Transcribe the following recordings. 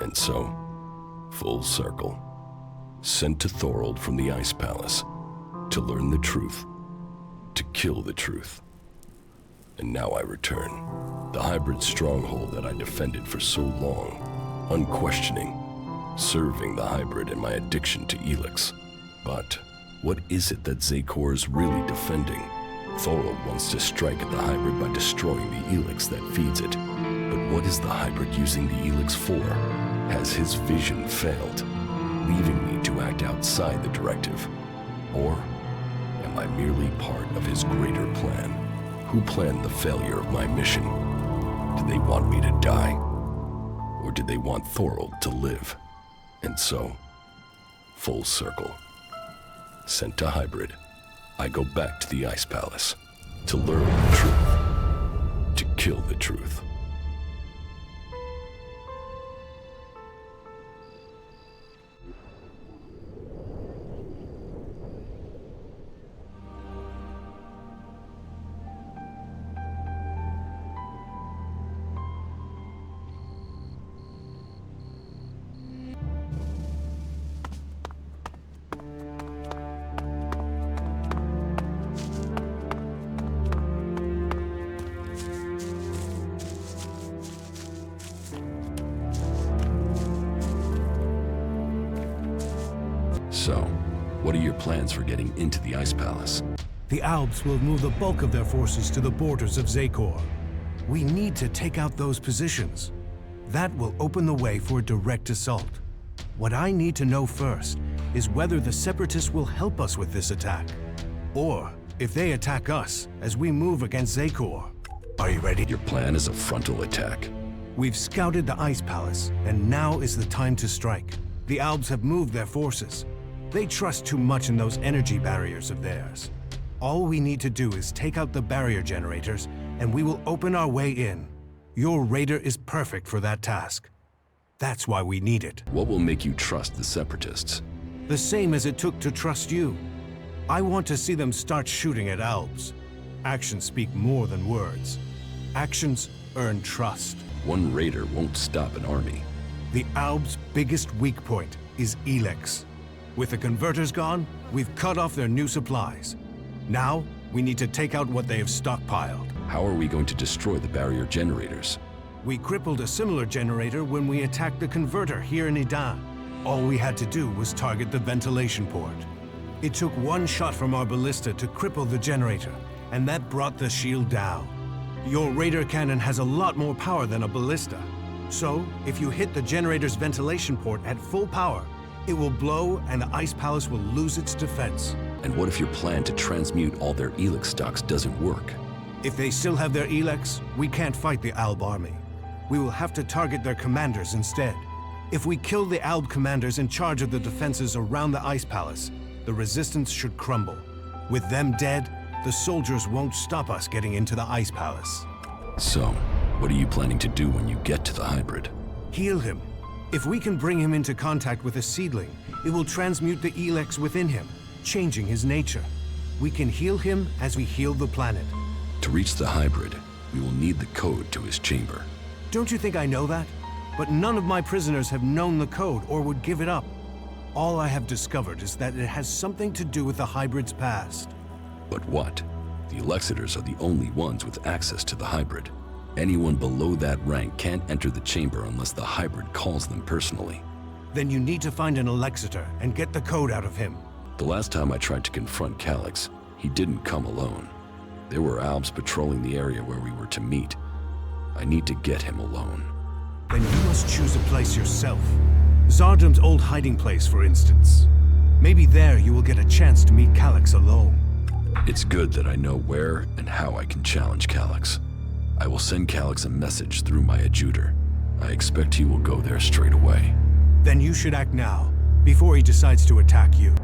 And so, full circle, sent to Thorold from the Ice Palace to learn the truth, to kill the truth. And now I return, the hybrid stronghold that I defended for so long, unquestioning, serving the hybrid and my addiction to Elex. But what is it that Zakor is really defending? Thorold wants to strike at the hybrid by destroying the Elex that feeds it. But what is the hybrid using the Elex for? Has his vision failed, leaving me to act outside the directive? Or am I merely part of his greater plan? Who planned the failure of my mission? Did they want me to die? Or did they want Thorold to live? And so, full circle. Sent to hybrid, I go back to the Ice Palace to learn the truth, to kill the truth. So, what are your plans for getting into the Ice Palace? The Albs will move the bulk of their forces to the borders of Zakor. We need to take out those positions. That will open the way for a direct assault. What I need to know first is whether the Separatists will help us with this attack, or if they attack us as we move against Zakor. Are you ready? Your plan is a frontal attack. We've scouted the Ice Palace, and now is the time to strike. The Albs have moved their forces. They trust too much in those energy barriers of theirs. All we need to do is take out the barrier generators, and we will open our way in. Your raider is perfect for that task. That's why we need it. What will make you trust the Separatists? The same as it took to trust you. I want to see them start shooting at Albs. Actions speak more than words. Actions earn trust. One raider won't stop an army. The Albs' biggest weak point is Elex. With the converters gone, we've cut off their new supplies. Now, we need to take out what they have stockpiled. How are we going to destroy the barrier generators? We crippled a similar generator when we attacked the converter here in Idan. All we had to do was target the ventilation port. It took one shot from our ballista to cripple the generator, and that brought the shield down. Your radar cannon has a lot more power than a ballista. So, if you hit the generator's ventilation port at full power, it will blow and the Ice Palace will lose its defense. And what if your plan to transmute all their Elex stocks doesn't work? If they still have their Elex, we can't fight the Alb army. We will have to target their commanders instead. If we kill the Alb commanders in charge of the defenses around the Ice Palace, the resistance should crumble. With them dead, the soldiers won't stop us getting into the Ice Palace. So, what are you planning to do when you get to the hybrid? Heal him. If we can bring him into contact with a seedling, it will transmute the Elex within him, changing his nature. We can heal him as we heal the planet. To reach the hybrid, we will need the code to his chamber. Don't you think I know that? But none of my prisoners have known the code or would give it up. All I have discovered is that it has something to do with the hybrid's past. But what? The Elexitors are the only ones with access to the hybrid. Anyone below that rank can't enter the chamber unless the hybrid calls them personally. Then you need to find an Elexitor and get the code out of him. The last time I tried to confront Calyx, he didn't come alone. There were Albs patrolling the area where we were to meet. I need to get him alone. Then you must choose a place yourself. Zardum's old hiding place, for instance. Maybe there you will get a chance to meet Calyx alone. It's good that I know where and how I can challenge Calyx. I will send Calyx a message through my adjutor. I expect he will go there straight away. Then you should act now, before he decides to attack you.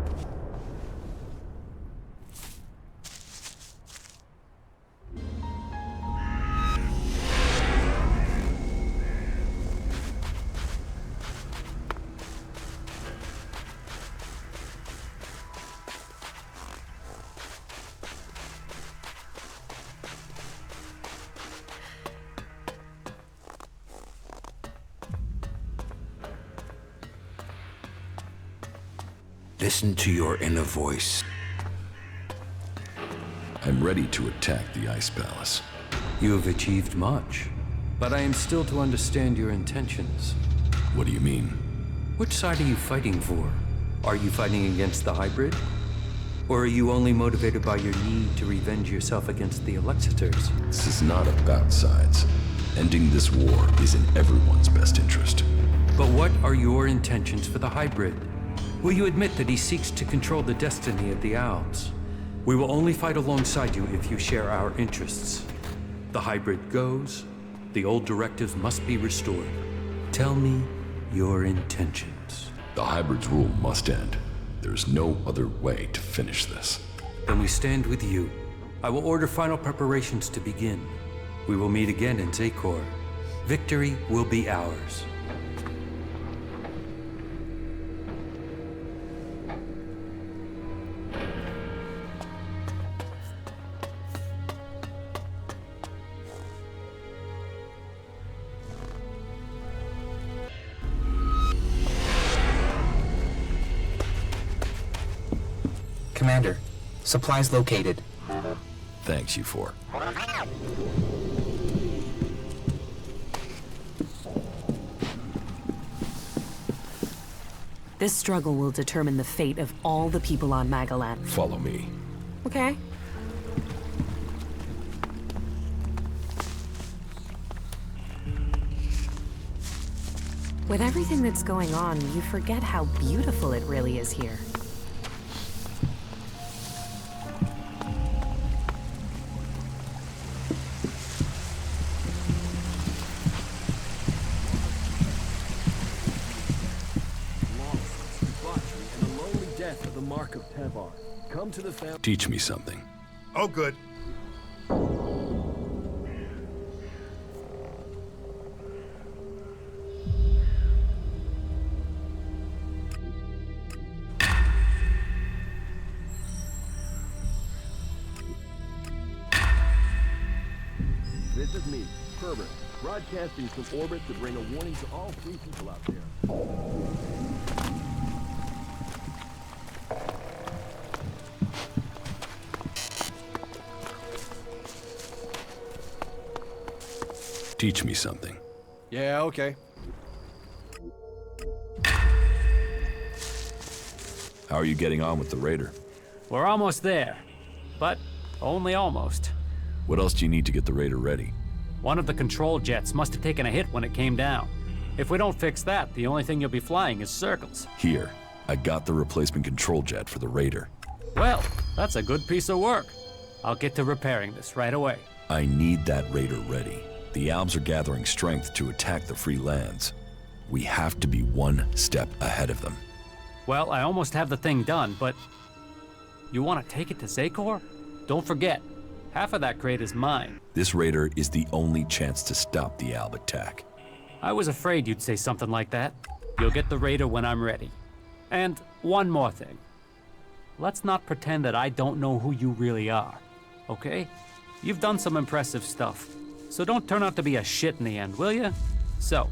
Listen to your inner voice. I'm ready to attack the Ice Palace. You have achieved much, but I am still to understand your intentions. What do you mean? Which side are you fighting for? Are you fighting against the hybrid? Or are you only motivated by your need to revenge yourself against the Elexitors? This is not about sides. Ending this war is in everyone's best interest. But what are your intentions for the hybrid? Will you admit that he seeks to control the destiny of the Alps? We will only fight alongside you if you share our interests. The hybrid goes, the old directives must be restored. Tell me your intentions. The hybrid's rule must end. There's no other way to finish this. Then we stand with you. I will order final preparations to begin. We will meet again in Zakor. Victory will be ours. Commander, supplies located. Thanks, you four. This struggle will determine the fate of all the people on Magalan. Follow me. Okay. With everything that's going on, you forget how beautiful it really is here. Teach me something. Oh, good. This is me, Herbert, broadcasting from orbit to bring a warning to all free people out there. Teach me something. Yeah, okay. How are you getting on with the raider? We're almost there, but only almost. What else do you need to get the Raider ready? One of the control jets must have taken a hit when it came down. If we don't fix that, the only thing you'll be flying is circles. Here, I got the replacement control jet for the Raider. Well, that's a good piece of work. I'll get to repairing this right away. I need that Raider ready. The Albs are gathering strength to attack the free lands. We have to be one step ahead of them. Well, I almost have the thing done, but... You want to take it to Zakor? Don't forget, half of that crate is mine. This Raider is the only chance to stop the Alb attack. I was afraid you'd say something like that. You'll get the Raider when I'm ready. And one more thing. Let's not pretend that I don't know who you really are, okay? You've done some impressive stuff, so don't turn out to be a shit in the end, will ya? So,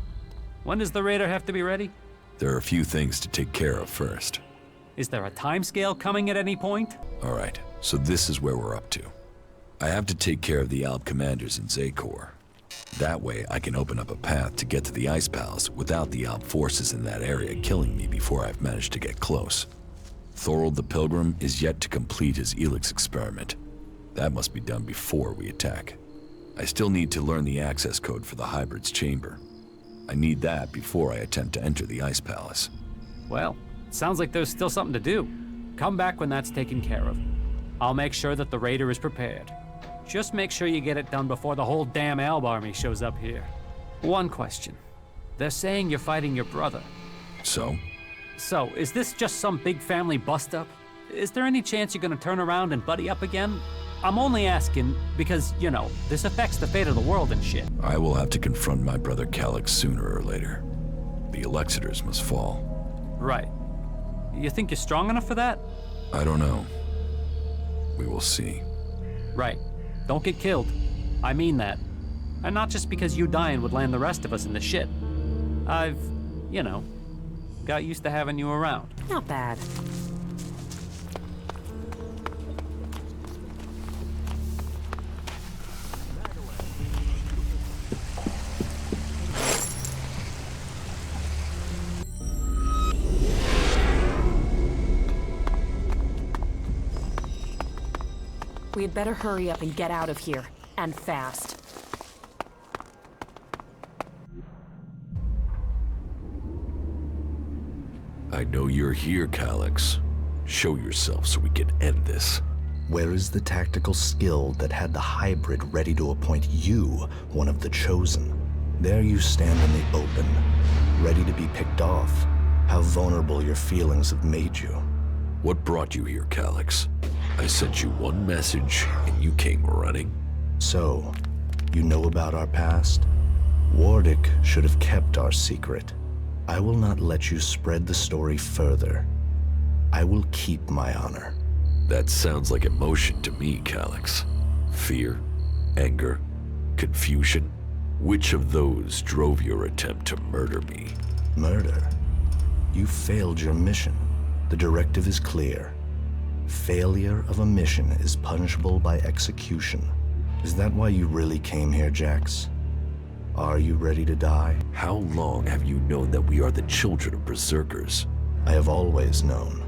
when does the Raider have to be ready? There are a few things to take care of first. Is there a timescale coming at any point? All right, so this is where we're up to. I have to take care of the Alb commanders in Zakor. That way, I can open up a path to get to the Ice Palace without the Alb forces in that area killing me before I've managed to get close. Thorold the Pilgrim is yet to complete his Elex experiment. That must be done before we attack. I still need to learn the access code for the Hybrid's chamber. I need that before I attempt to enter the Ice Palace. Well, sounds like there's still something to do. Come back when that's taken care of. I'll make sure that the Raider is prepared. Just make sure you get it done before the whole damn Alb army shows up here. One question. They're saying you're fighting your brother. So, is this just some big family bust-up? Is there any chance you're gonna turn around and buddy up again? I'm only asking because, you know, this affects the fate of the world and shit. I will have to confront my brother Calyx sooner or later. The Alexiters must fall. Right. You think you're strong enough for that? I don't know. We will see. Right. Don't get killed. I mean that. And not just because you dying would land the rest of us in the shit. I've, you know, got used to having you around. Not bad. We had better hurry up and get out of here. And fast. I know you're here, Calyx. Show yourself so we can end this. Where is the tactical skill that had the hybrid ready to appoint you one of the chosen? There you stand in the open, ready to be picked off. How vulnerable your feelings have made you. What brought you here, Calyx? I sent you one message, and you came running. So, you know about our past? Wardic should have kept our secret. I will not let you spread the story further. I will keep my honor. That sounds like emotion to me, Calyx. Fear, anger, confusion. Which of those drove your attempt to murder me? Murder? You failed your mission. The directive is clear. Failure of a mission is punishable by execution. Is that why you really came here, Jax? Are you ready to die? How long have you known that we are the children of berserkers? I have always known.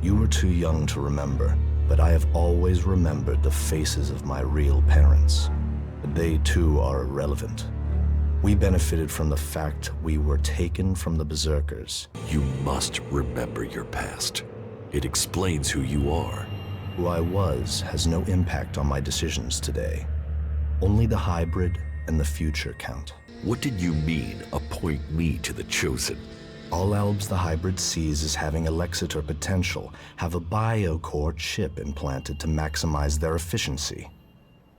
You were too young to remember, but I have always remembered the faces of my real parents. They too are irrelevant. We benefited from the fact we were taken from the berserkers. You must remember your past. It explains who you are. Who I was has no impact on my decisions today. Only the hybrid and the future count. What did you mean, appoint me to the chosen? All Albs the hybrid sees as having Alexitor potential have a biocore chip implanted to maximize their efficiency.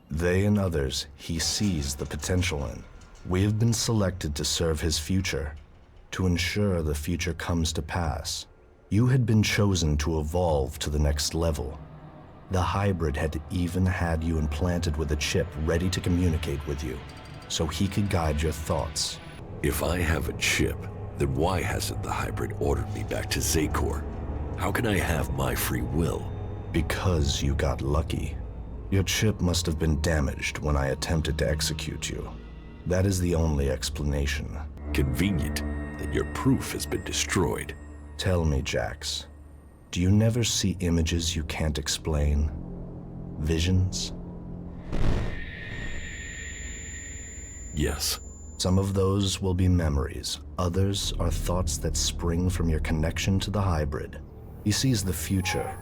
They and others he sees the potential in. We have been selected to serve his future, to ensure the future comes to pass. You had been chosen to evolve to the next level. The hybrid had even had you implanted with a chip ready to communicate with you, so he could guide your thoughts. If I have a chip, then why hasn't the hybrid ordered me back to Zakor? How can I have my free will? Because you got lucky. Your chip must have been damaged when I attempted to execute you. That is the only explanation. Convenient that your proof has been destroyed. Tell me, Jax, do you never see images you can't explain? Visions? Yes. Some of those will be memories. Others are thoughts that spring from your connection to the hybrid. He sees the future,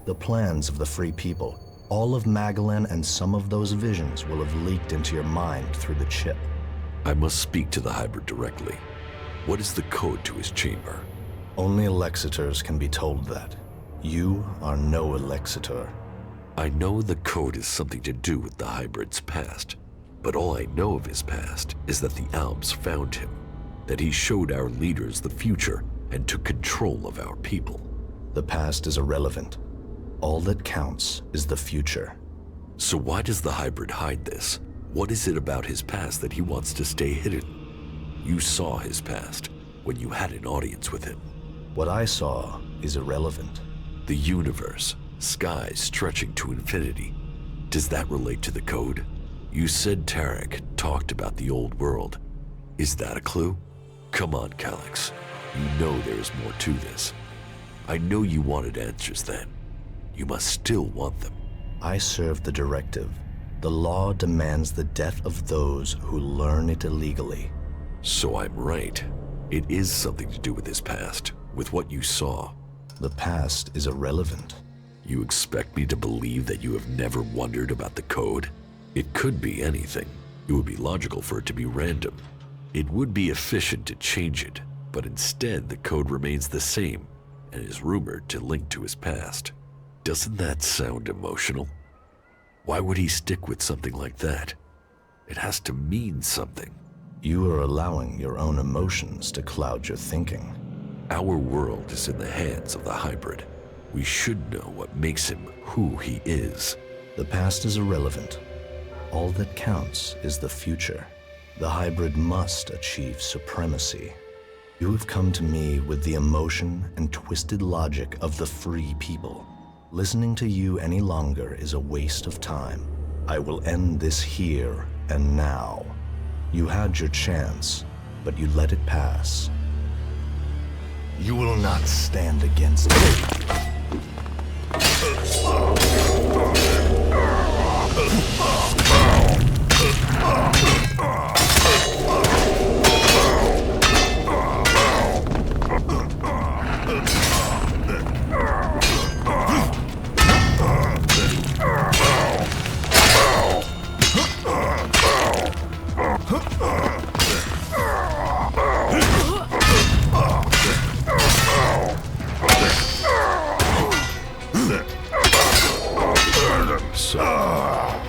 the plans of the free people. All of Magalan and some of those visions will have leaked into your mind through the chip. I must speak to the hybrid directly. What is the code to his chamber? Only Alexitors can be told that. You are no Alexitor. I know the code has something to do with the hybrid's past, but all I know of his past is that the Alps found him, that he showed our leaders the future and took control of our people. The past is irrelevant. All that counts is the future. So why does the hybrid hide this? What is it about his past that he wants to stay hidden? You saw his past when you had an audience with him. What I saw is irrelevant. The universe, skies stretching to infinity. Does that relate to the code? You said Tarek talked about the old world. Is that a clue? Come on, Calyx. You know there is more to this. I know you wanted answers then. You must still want them. I serve the directive. The law demands the death of those who learn it illegally. So I'm right. It is something to do with his past, with what you saw. The past is irrelevant. You expect me to believe that you have never wondered about the code? It could be anything. It would be logical for it to be random. It would be efficient to change it, but instead the code remains the same and is rumored to link to his past. Doesn't that sound emotional? Why would he stick with something like that? It has to mean something. You are allowing your own emotions to cloud your thinking. Our world is in the hands of the hybrid. We should know what makes him who he is. The past is irrelevant. All that counts is the future. The hybrid must achieve supremacy. You have come to me with the emotion and twisted logic of the free people. Listening to you any longer is a waste of time. I will end this here and now. You had your chance, but you let it pass. You will not stand against me. So,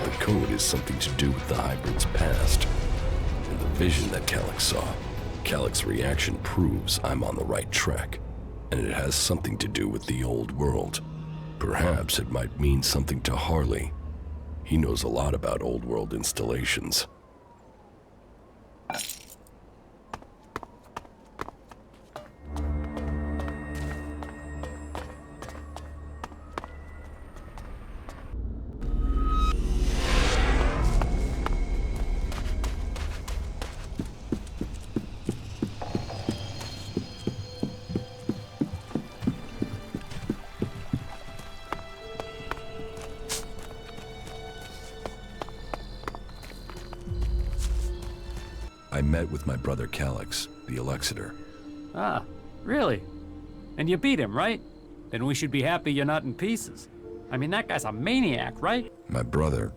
the code is something to do with the hybrid's past, and the vision that Calyx saw. Calyx's reaction proves I'm on the right track, and it has something to do with the old world. Perhaps it might mean something to Harley. He knows a lot about old world installations. I met with my brother Calyx, the Alexitor. Ah, really? And you beat him, right? Then we should be happy you're not in pieces. I mean, that guy's a maniac, right? My brother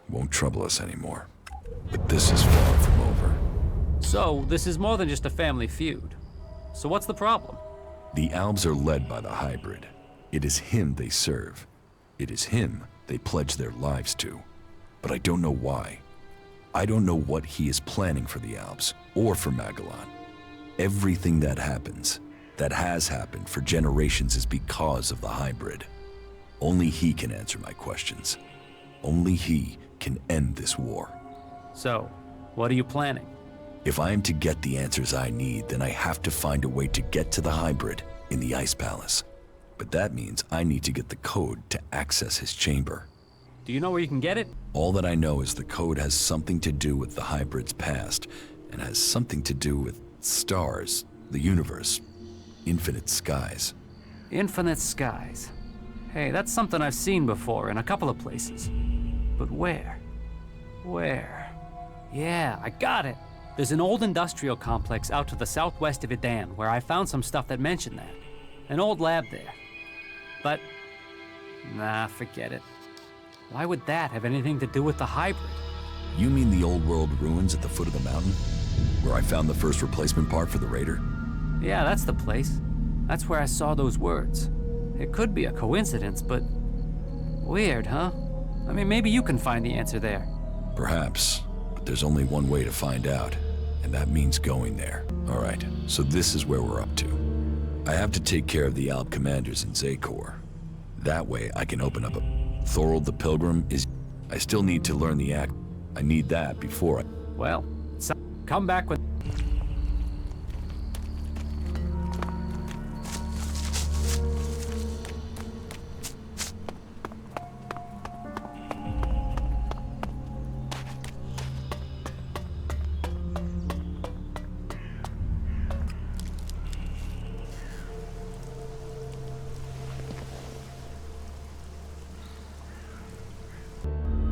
won't trouble us anymore. But this is far from over. So, this is more than just a family feud. So what's the problem? The Albs are led by the hybrid. It is him they serve. It is him they pledge their lives to. But I don't know why. I don't know what he is planning for the Alps or for Magalan. Everything that happens, that has happened for generations, is because of the hybrid. Only he can answer my questions. Only he can end this war. So, what are you planning? If I am to get the answers I need, then I have to find a way to get to the hybrid in the Ice Palace. But that means I need to get the code to access his chamber. Do you know where you can get it? All that I know is the code has something to do with the hybrid's past, and has something to do with stars, the universe, infinite skies. Infinite skies. Hey, that's something I've seen before in a couple of places. But where? Where? Yeah, I got it. There's an old industrial complex out to the southwest of Idan where I found some stuff that mentioned that. An old lab there. But, nah, forget it. Why would that have anything to do with the hybrid? You mean the old world ruins at the foot of the mountain? Where I found the first replacement part for the Raider? Yeah, that's the place. That's where I saw those words. It could be a coincidence, but... weird, huh? I mean, maybe you can find the answer there. Perhaps, but there's only one way to find out, and that means going there. Alright, so this is where we're up to. I have to take care of the Alp commanders in Zakor. That way I can open up a... Thorold the Pilgrim is... I still need to learn the act. I need that before I... Well, come back with...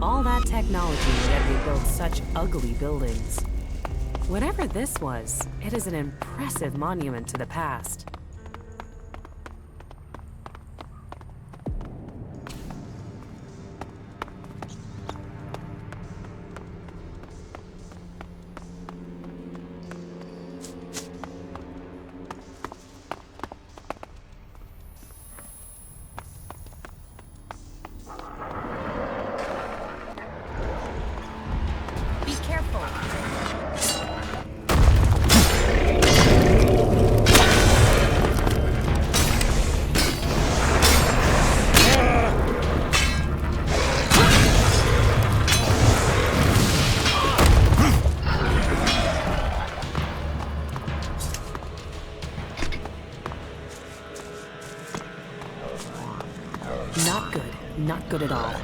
All that technology, yet they built such ugly buildings. Whatever this was, it is an impressive monument to the past. Be careful. Not good. Not good at all.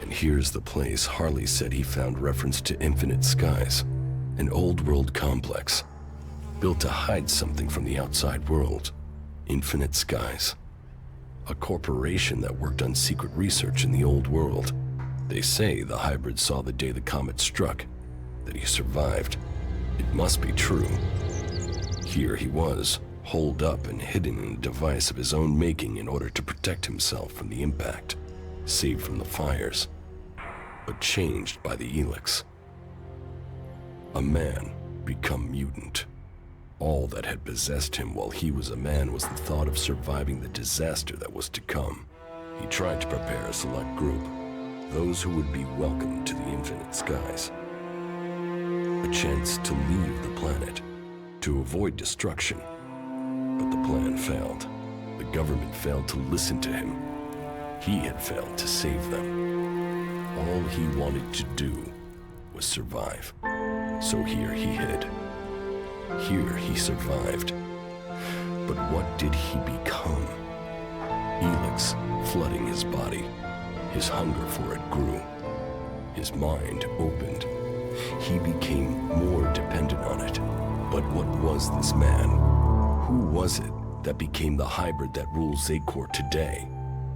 Here's the place Harley said he found reference to Infinite Skies, an old world complex, built to hide something from the outside world. Infinite Skies, a corporation that worked on secret research in the old world. They say the hybrid saw the day the comet struck, that he survived. It must be true. Here he was, holed up and hidden in a device of his own making in order to protect himself from the impact, saved from the fires, but changed by the Elex. A man become mutant. All that had possessed him while he was a man was the thought of surviving the disaster that was to come. He tried to prepare a select group, those who would be welcomed to the infinite skies. A chance to leave the planet, to avoid destruction. But the plan failed. The government failed to listen to him. He had failed to save them. All he wanted to do was survive. So here he hid. Here he survived. But what did he become? Elex flooding his body. His hunger for it grew. His mind opened. He became more dependent on it. But what was this man? Who was it that became the hybrid that rules Zakor today?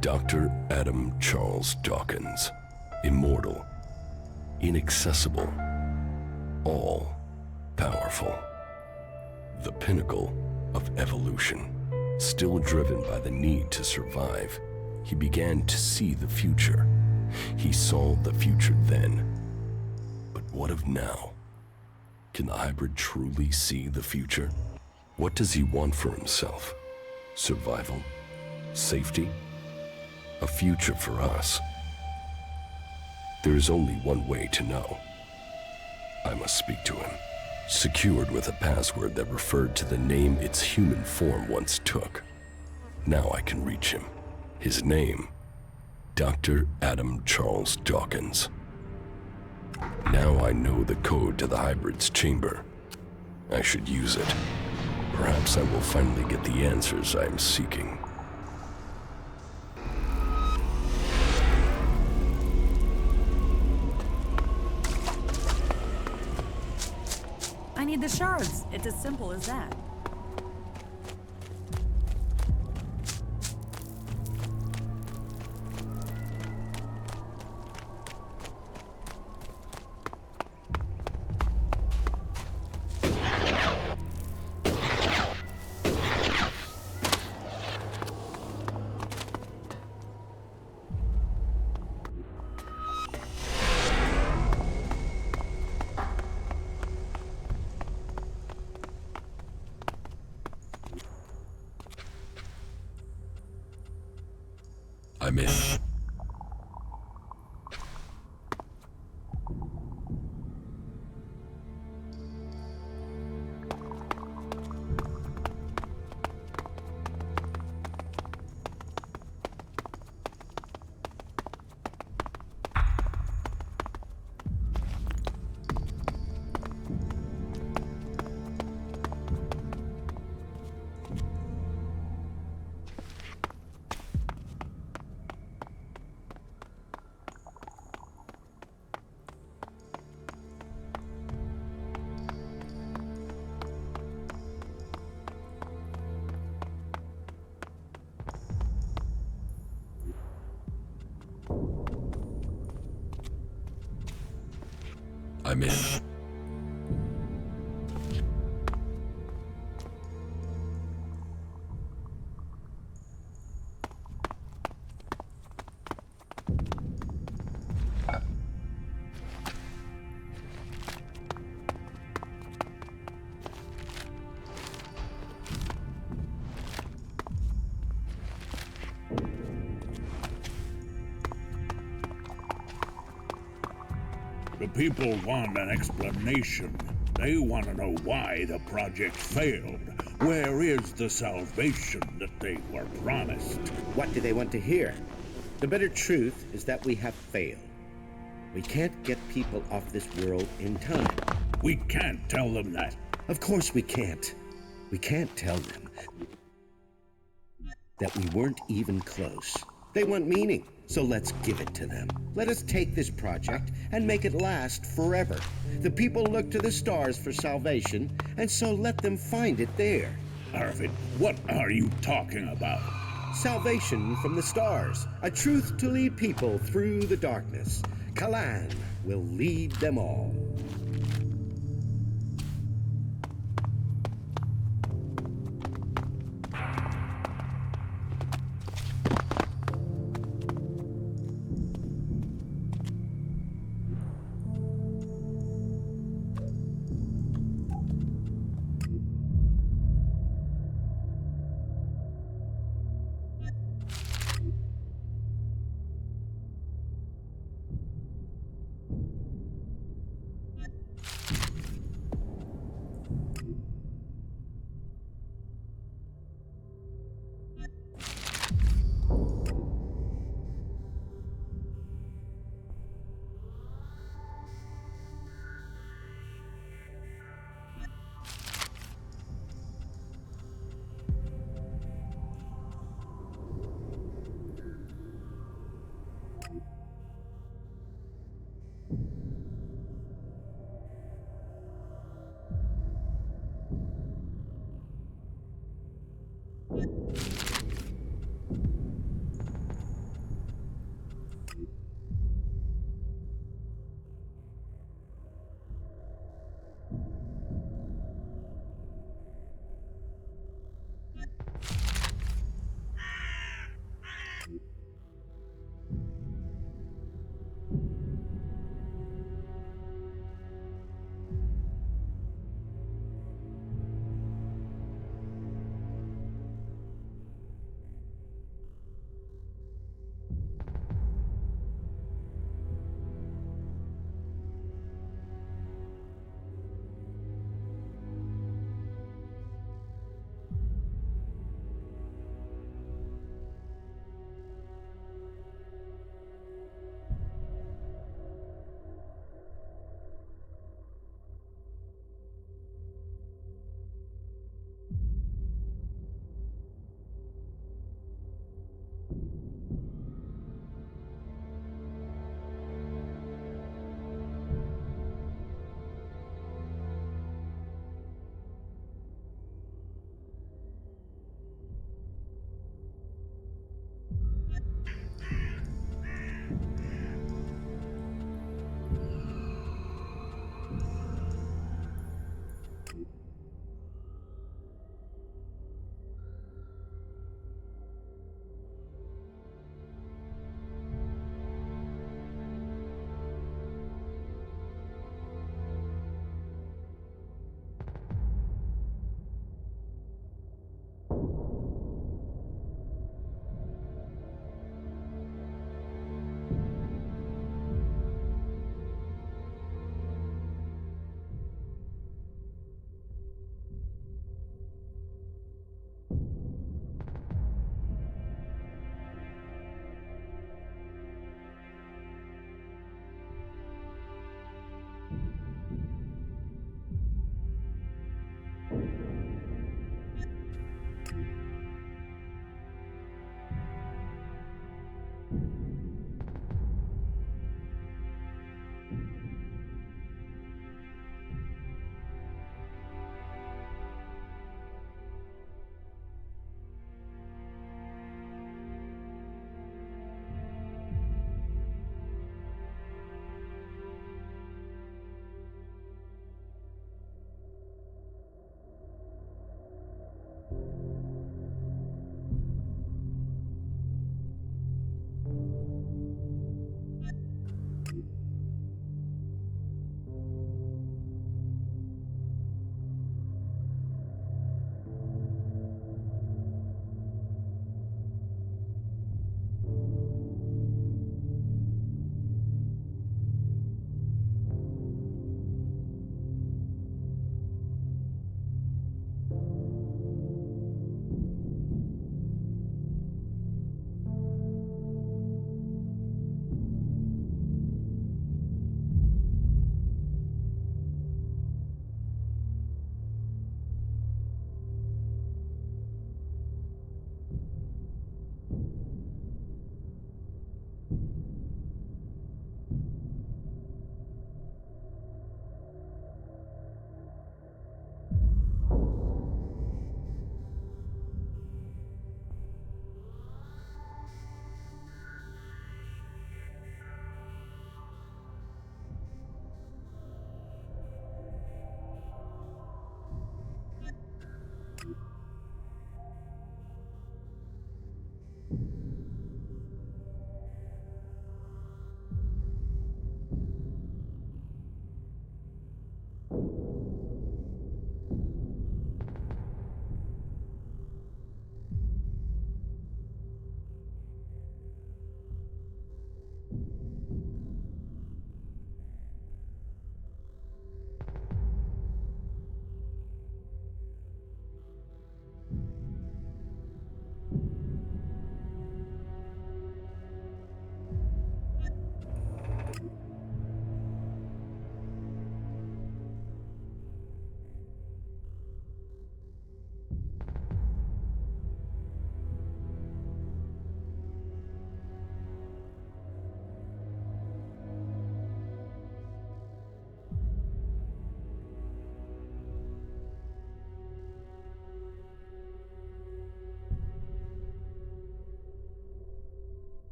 Dr. Adam Charles Dawkins. Immortal. Inaccessible. All-powerful. The pinnacle of evolution. Still driven by the need to survive, he began to see the future. He saw the future then. But what of now? Can the hybrid truly see the future? What does he want for himself? Survival? Safety? A future for us? There is only one way to know. I must speak to him. Secured with a password that referred to the name its human form once took. Now I can reach him. His name, Dr. Adam Charles Dawkins. Now I know the code to the hybrid's chamber. I should use it. Perhaps I will finally get the answers I am seeking. I need the shards. It's as simple as that. I'm in. I'm in. The people want an explanation. They want to know why the project failed. Where is the salvation that they were promised? What do they want to hear? The bitter truth is that we have failed. We can't get people off this world in time. We can't tell them that. Of course we can't. We can't tell them that we weren't even close. They want meaning, so let's give it to them. Let us take this project and make it last forever. The people look to the stars for salvation, and so let them find it there. Arvid, what are you talking about? Salvation from the stars, a truth to lead people through the darkness. Kalan will lead them all.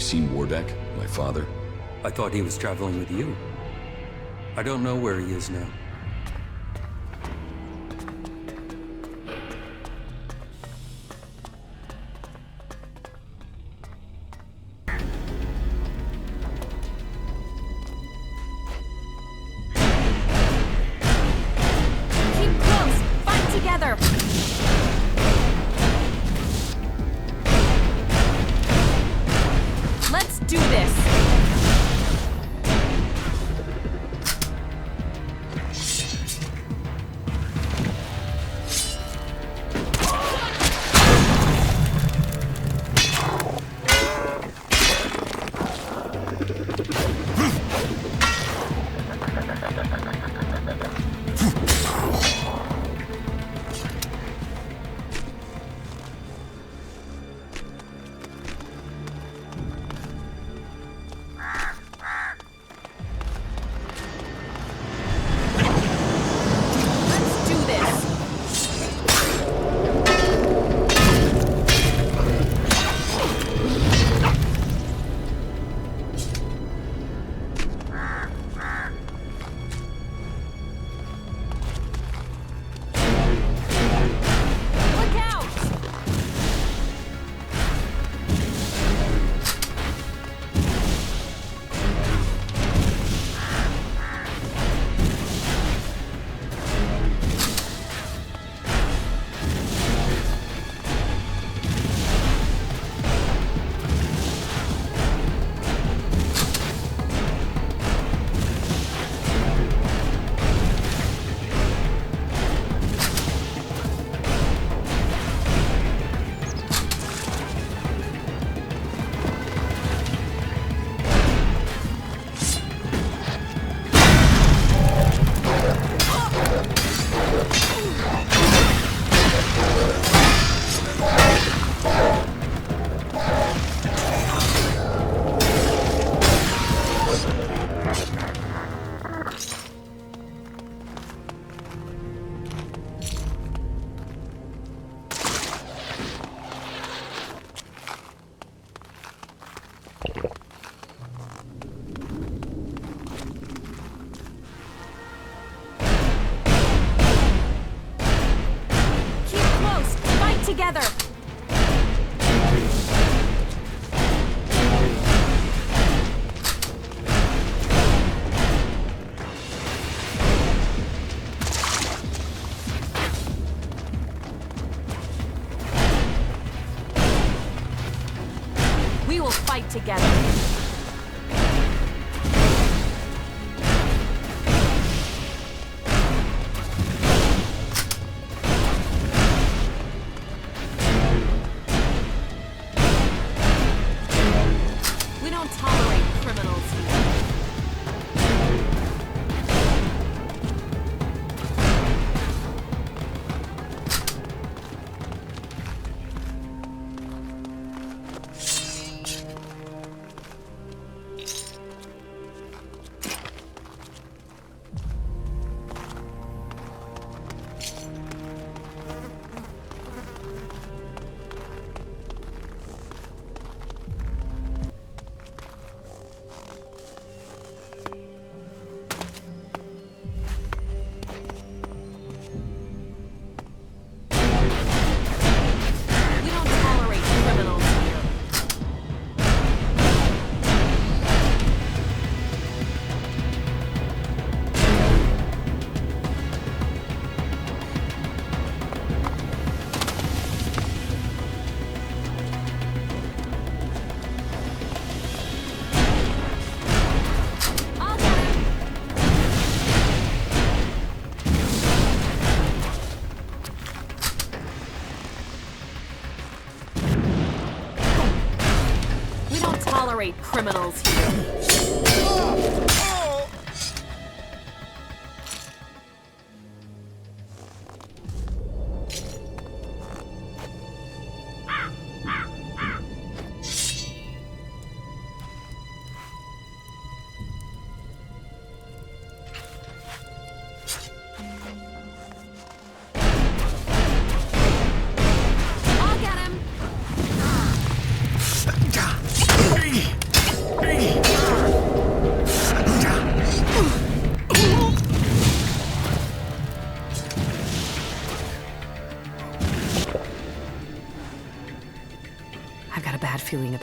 seen Warbeck, my father? I thought he was traveling with you. I don't know where he is now. Keep close! Fight together! Let's do this! Together! We will fight together. Tolerate criminals here. I'll get him.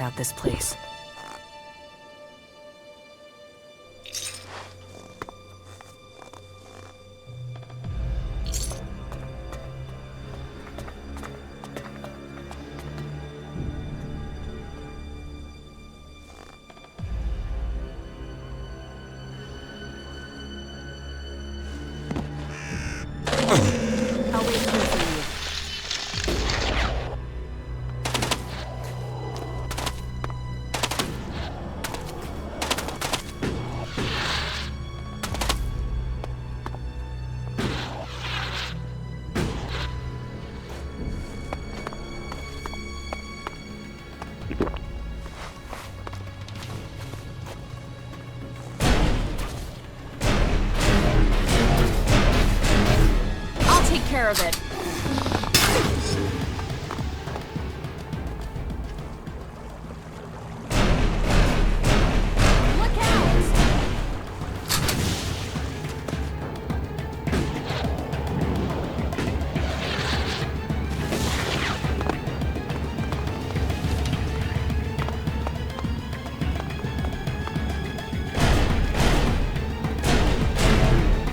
out this place. I'll wait here for you. Care of it. Look out!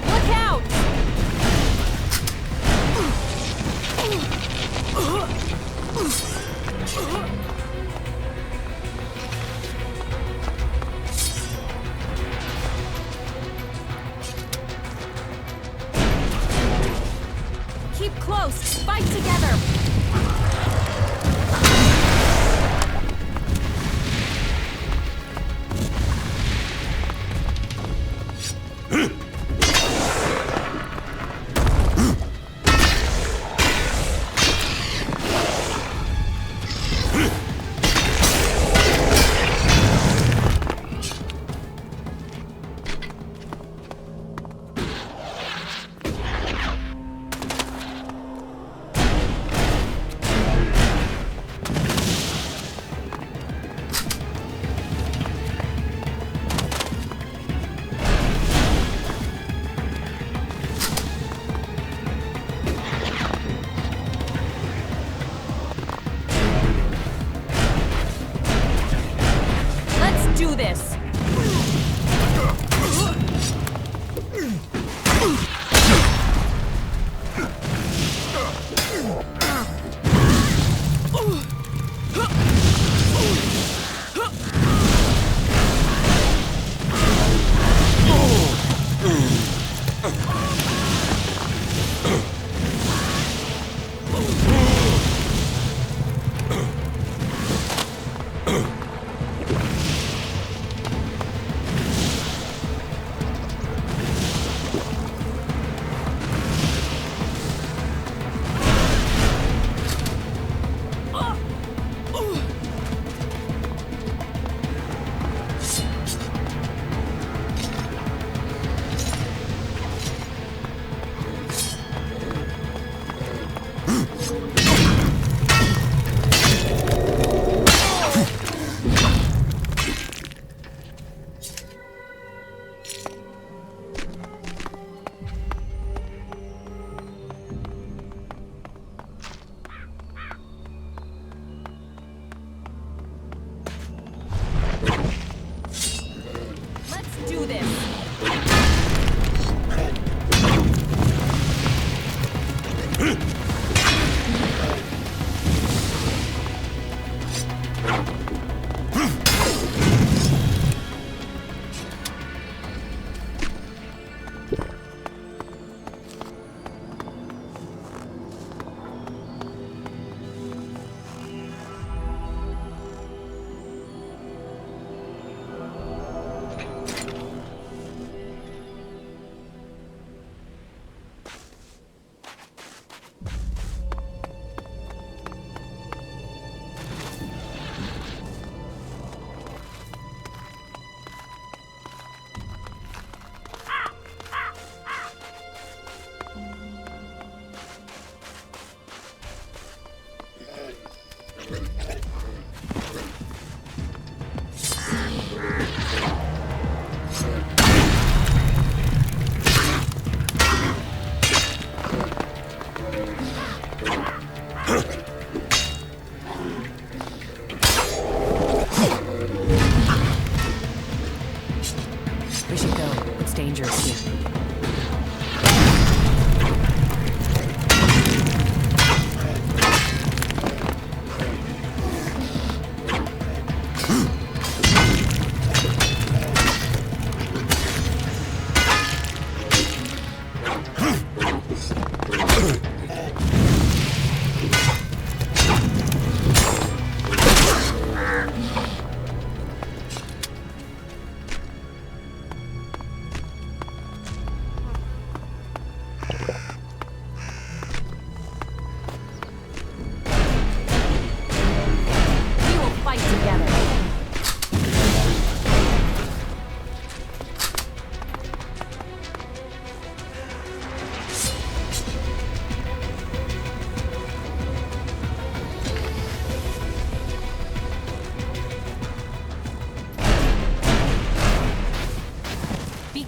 Look out! Keep close. Fight together. dangerous here.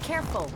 Careful.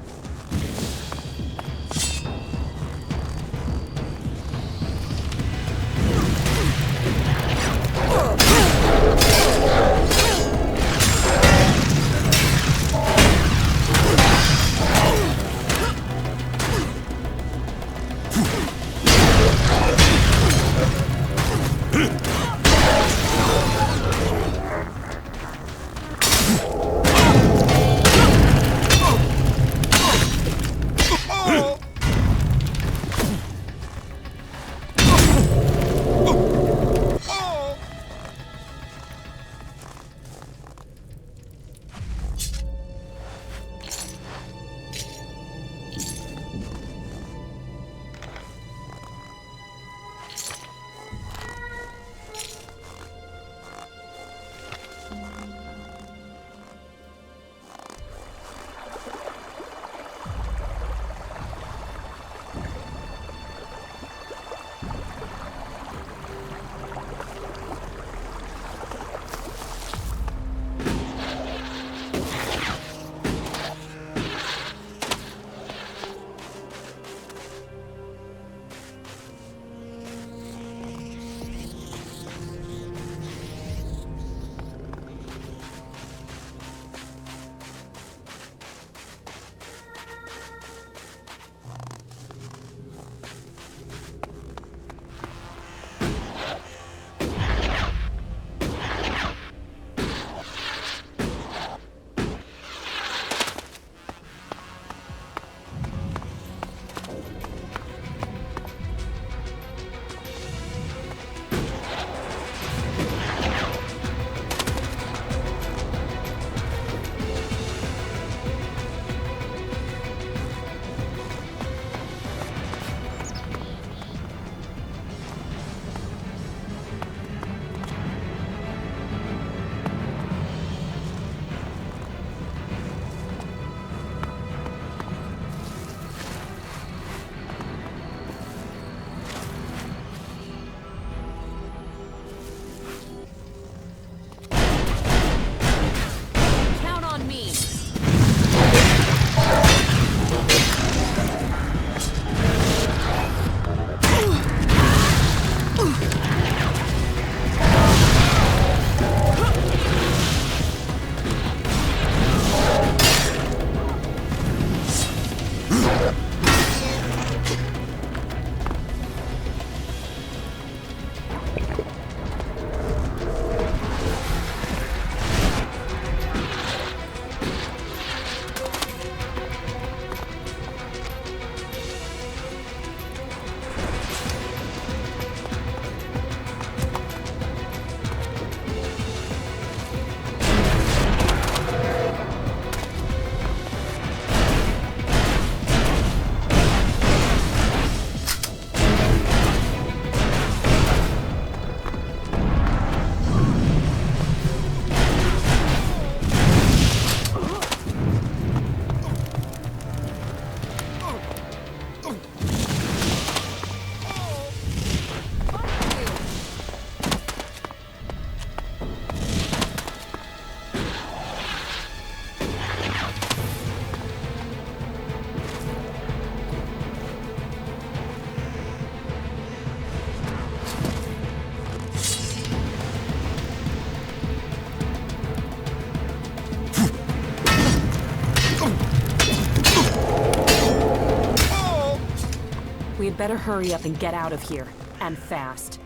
We'd better hurry up and get out of here. And fast.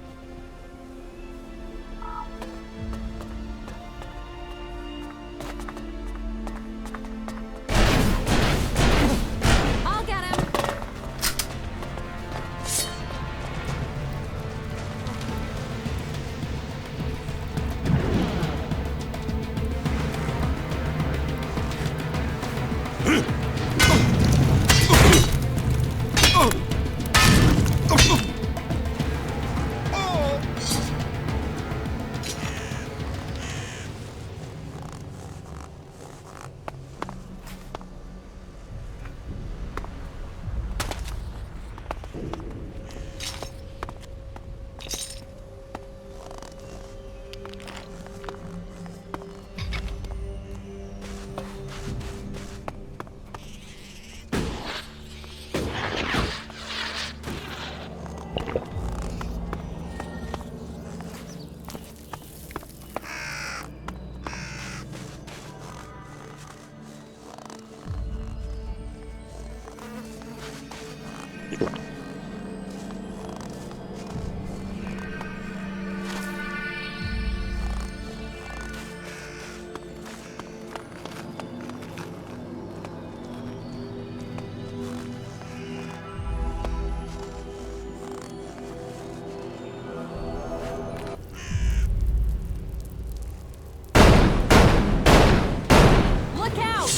I'll get him! Look out!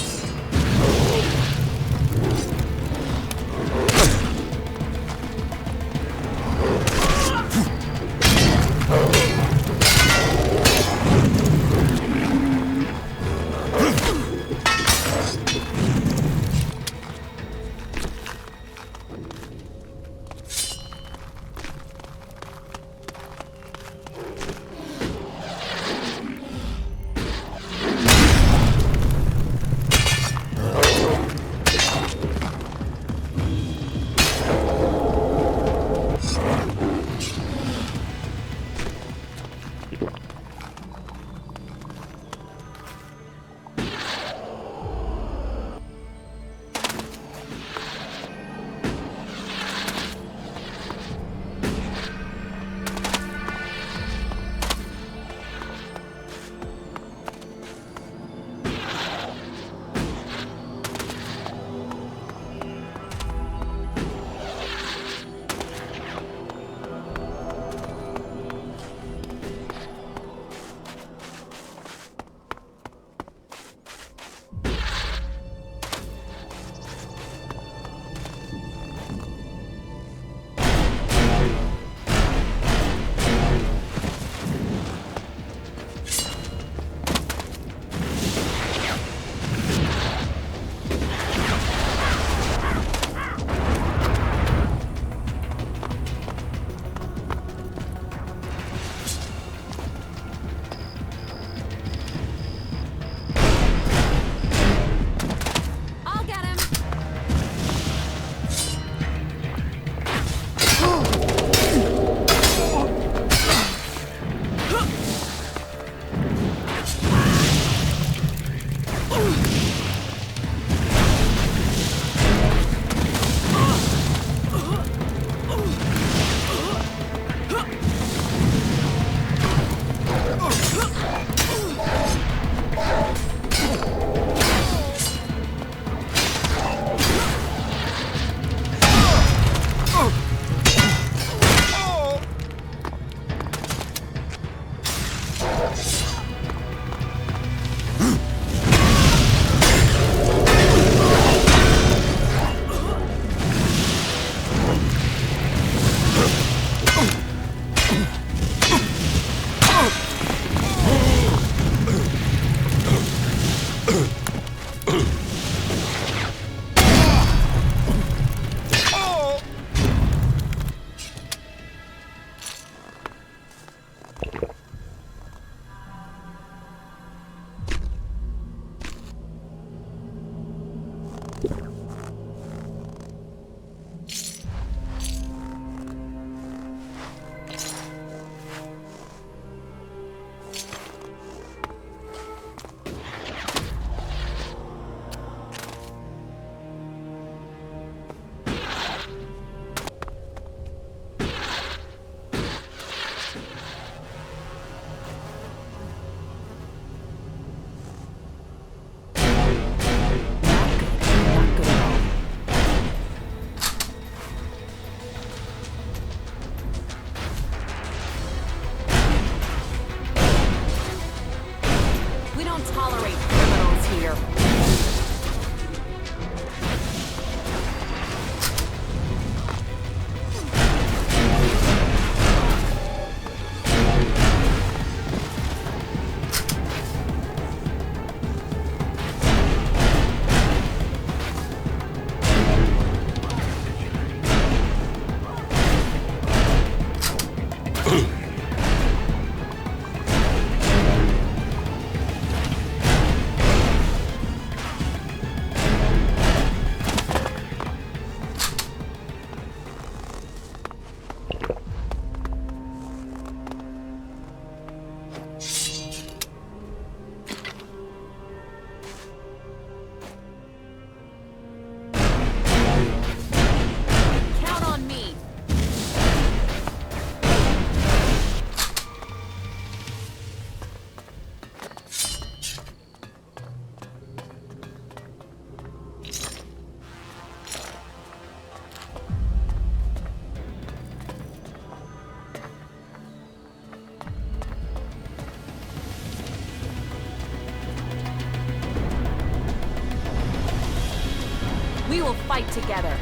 We will fight together.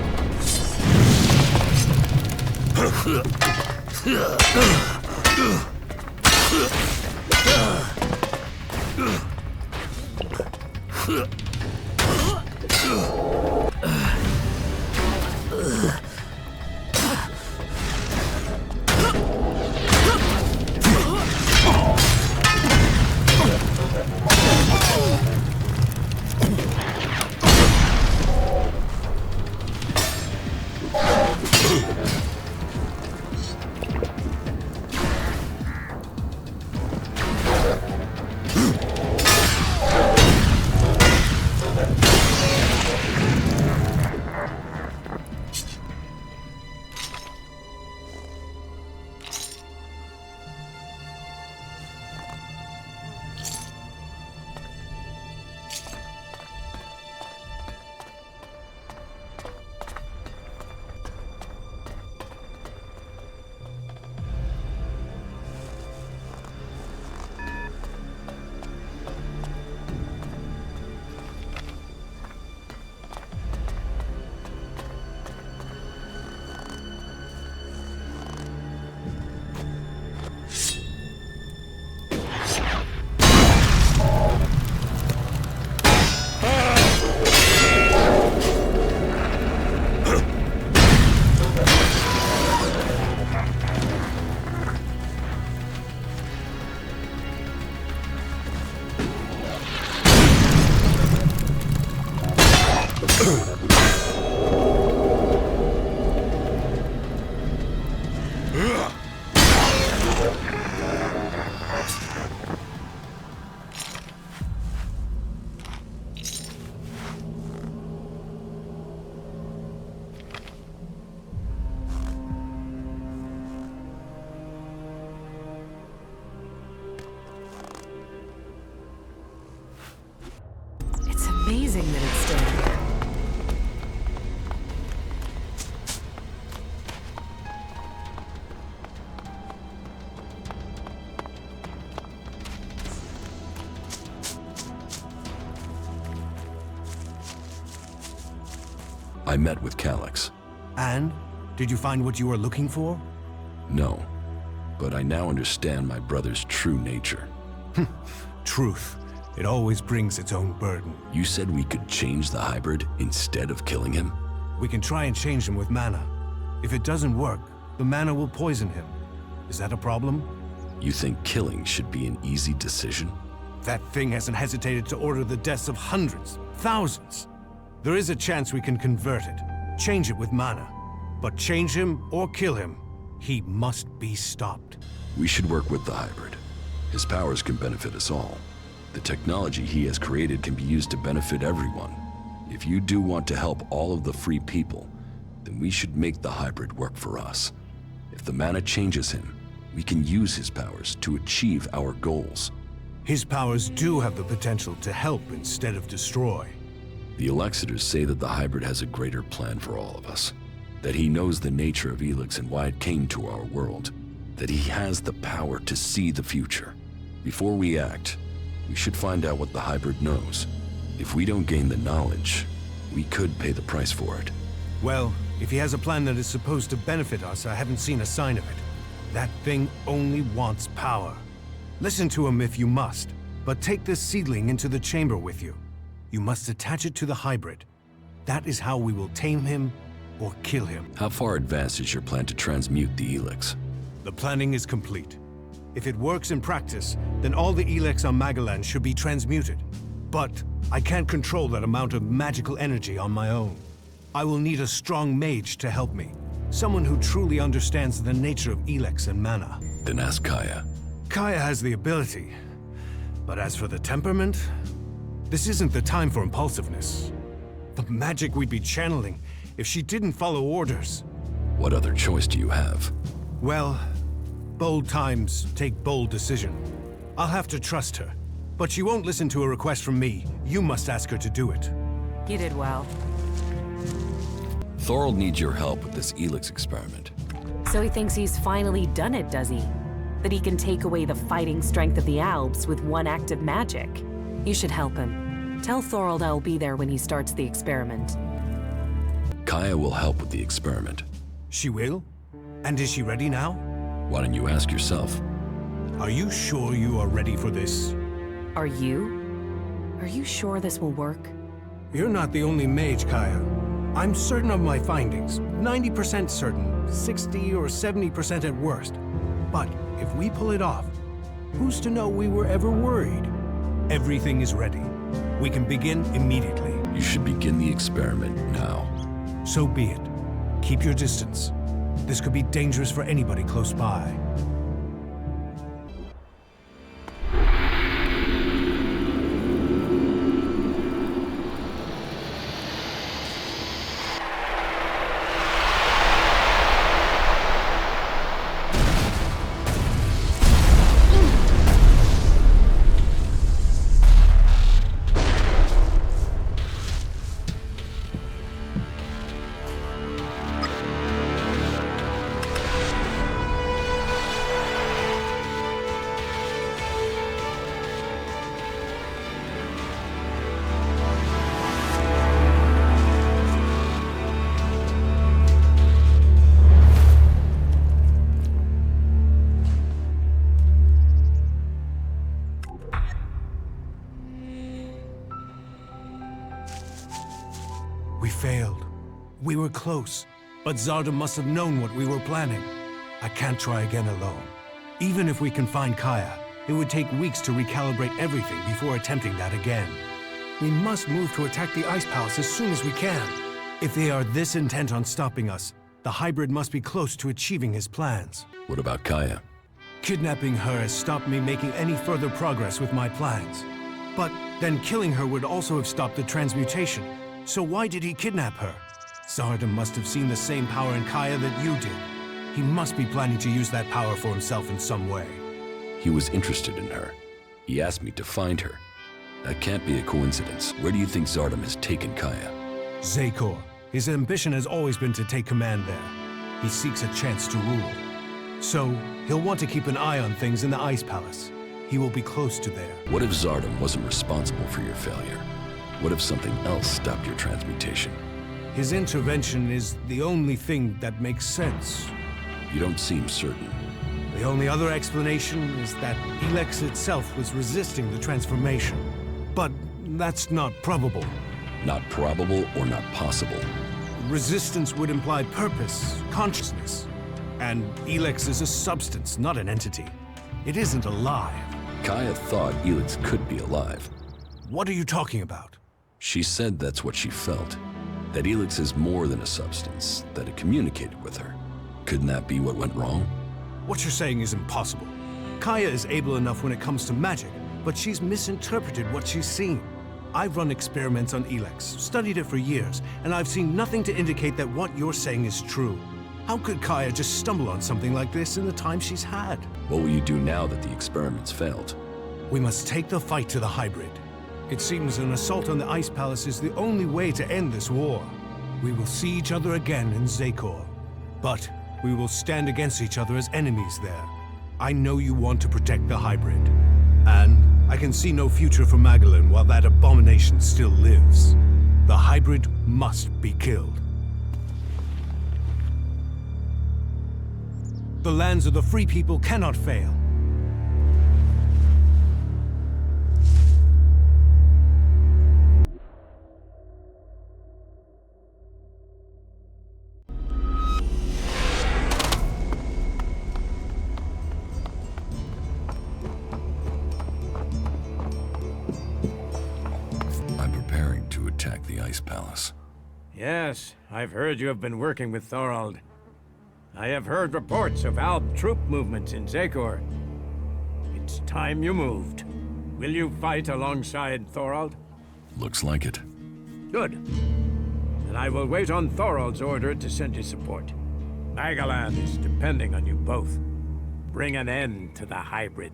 Amazing that it's still here. I met with Calyx. And? Did you find what you were looking for? No, but I now understand my brother's true nature. Truth. It always brings its own burden. You said we could change the hybrid instead of killing him? We can try and change him with mana. If it doesn't work, the mana will poison him. Is that a problem? You think killing should be an easy decision? That thing hasn't hesitated to order the deaths of hundreds, thousands. There is a chance we can convert it, change it with mana. But change him or kill him, he must be stopped. We should work with the hybrid. His powers can benefit us all. The technology he has created can be used to benefit everyone. If you do want to help all of the free people, then we should make the hybrid work for us. If the mana changes him, we can use his powers to achieve our goals. His powers do have the potential to help instead of destroy. The Elexitors say that the hybrid has a greater plan for all of us. That he knows the nature of Elex and why it came to our world. That he has the power to see the future. Before we act, we should find out what the hybrid knows. If we don't gain the knowledge, we could pay the price for it. Well, if he has a plan that is supposed to benefit us, I haven't seen a sign of it. That thing only wants power. Listen to him if you must, but take this seedling into the chamber with you. You must attach it to the hybrid. That is how we will tame him or kill him. How far advanced is your plan to transmute the Elex? The planning is complete. If it works in practice, then all the Elex on Magalan should be transmuted. But I can't control that amount of magical energy on my own. I will need a strong mage to help me. Someone who truly understands the nature of Elex and mana. Then ask Kaya. Kaya has the ability. But as for the temperament, this isn't the time for impulsiveness. The magic we'd be channeling if she didn't follow orders. What other choice do you have? Well, bold times take bold decision. I'll have to trust her. But she won't listen to a request from me. You must ask her to do it. You did well. Thorold needs your help with this Elex experiment. So he thinks he's finally done it, does he? That he can take away the fighting strength of the Alps with one act of magic. You should help him. Tell Thorold I'll be there when he starts the experiment. Kaya will help with the experiment. She will? And is she ready now? Why don't you ask yourself? Are you sure you are ready for this? Are you? Are you sure this will work? You're not the only mage, Kaya. I'm certain of my findings. 90% certain, 60 or 70% at worst. But if we pull it off, who's to know we were ever worried? Everything is ready. We can begin immediately. You should begin the experiment now. So be it. Keep your distance. This could be dangerous for anybody close by. We failed. We were close, but Zardom must have known what we were planning. I can't try again alone. Even if we can find Kaya, it would take weeks to recalibrate everything before attempting that again. We must move to attack the Ice Palace as soon as we can. If they are this intent on stopping us, the hybrid must be close to achieving his plans. What about Kaya? Kidnapping her has stopped me making any further progress with my plans. But then killing her would also have stopped the transmutation. So why did he kidnap her? Zardom must have seen the same power in Kaya that you did. He must be planning to use that power for himself in some way. He was interested in her. He asked me to find her. That can't be a coincidence. Where do you think Zardom has taken Kaya? Zecor. His ambition has always been to take command there. He seeks a chance to rule. So, he'll want to keep an eye on things in the Ice Palace. He will be close to there. What if Zardom wasn't responsible for your failure? What if something else stopped your transmutation? His intervention is the only thing that makes sense. You don't seem certain. The only other explanation is that Elex itself was resisting the transformation. But that's not probable. Not probable or not possible? Resistance would imply purpose, consciousness. And Elex is a substance, not an entity. It isn't alive. Kaya thought Elex could be alive. What are you talking about? She said that's what she felt. That Elex is more than a substance, that it communicated with her. Couldn't that be what went wrong? What you're saying is impossible. Kaya is able enough when it comes to magic, but she's misinterpreted what she's seen. I've run experiments on Elex, studied it for years, and I've seen nothing to indicate that what you're saying is true. How could Kaya just stumble on something like this in the time she's had? What will you do now that the experiments failed? We must take the fight to the hybrid. It seems an assault on the Ice Palace is the only way to end this war. We will see each other again in Zecor. But we will stand against each other as enemies there. I know you want to protect the hybrid. And I can see no future for Magdalene while that abomination still lives. The hybrid must be killed. The lands of the free people cannot fail. I'm preparing to attack the Ice Palace. Yes, I've heard you have been working with Thorald. I have heard reports of Alb troop movements in Zecor. It's time you moved. Will you fight alongside Thorald? Looks like it. Good. Then I will wait on Thorald's order to send you support. Magalan is depending on you both. Bring an end to the hybrid.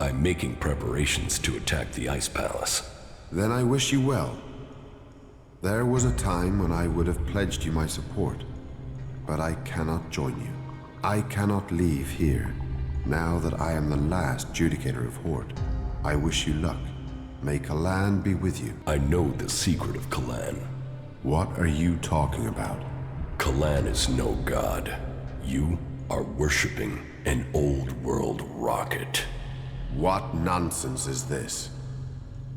I'm making preparations to attack the Ice Palace. Then I wish you well. There was a time when I would have pledged you my support, but I cannot join you. I cannot leave here, now that I am the last Judicator of Horde. I wish you luck. May Kalan be with you. I know the secret of Kalan. What are you talking about? Kalan is no god. You are worshipping an old world rocket. What nonsense is this?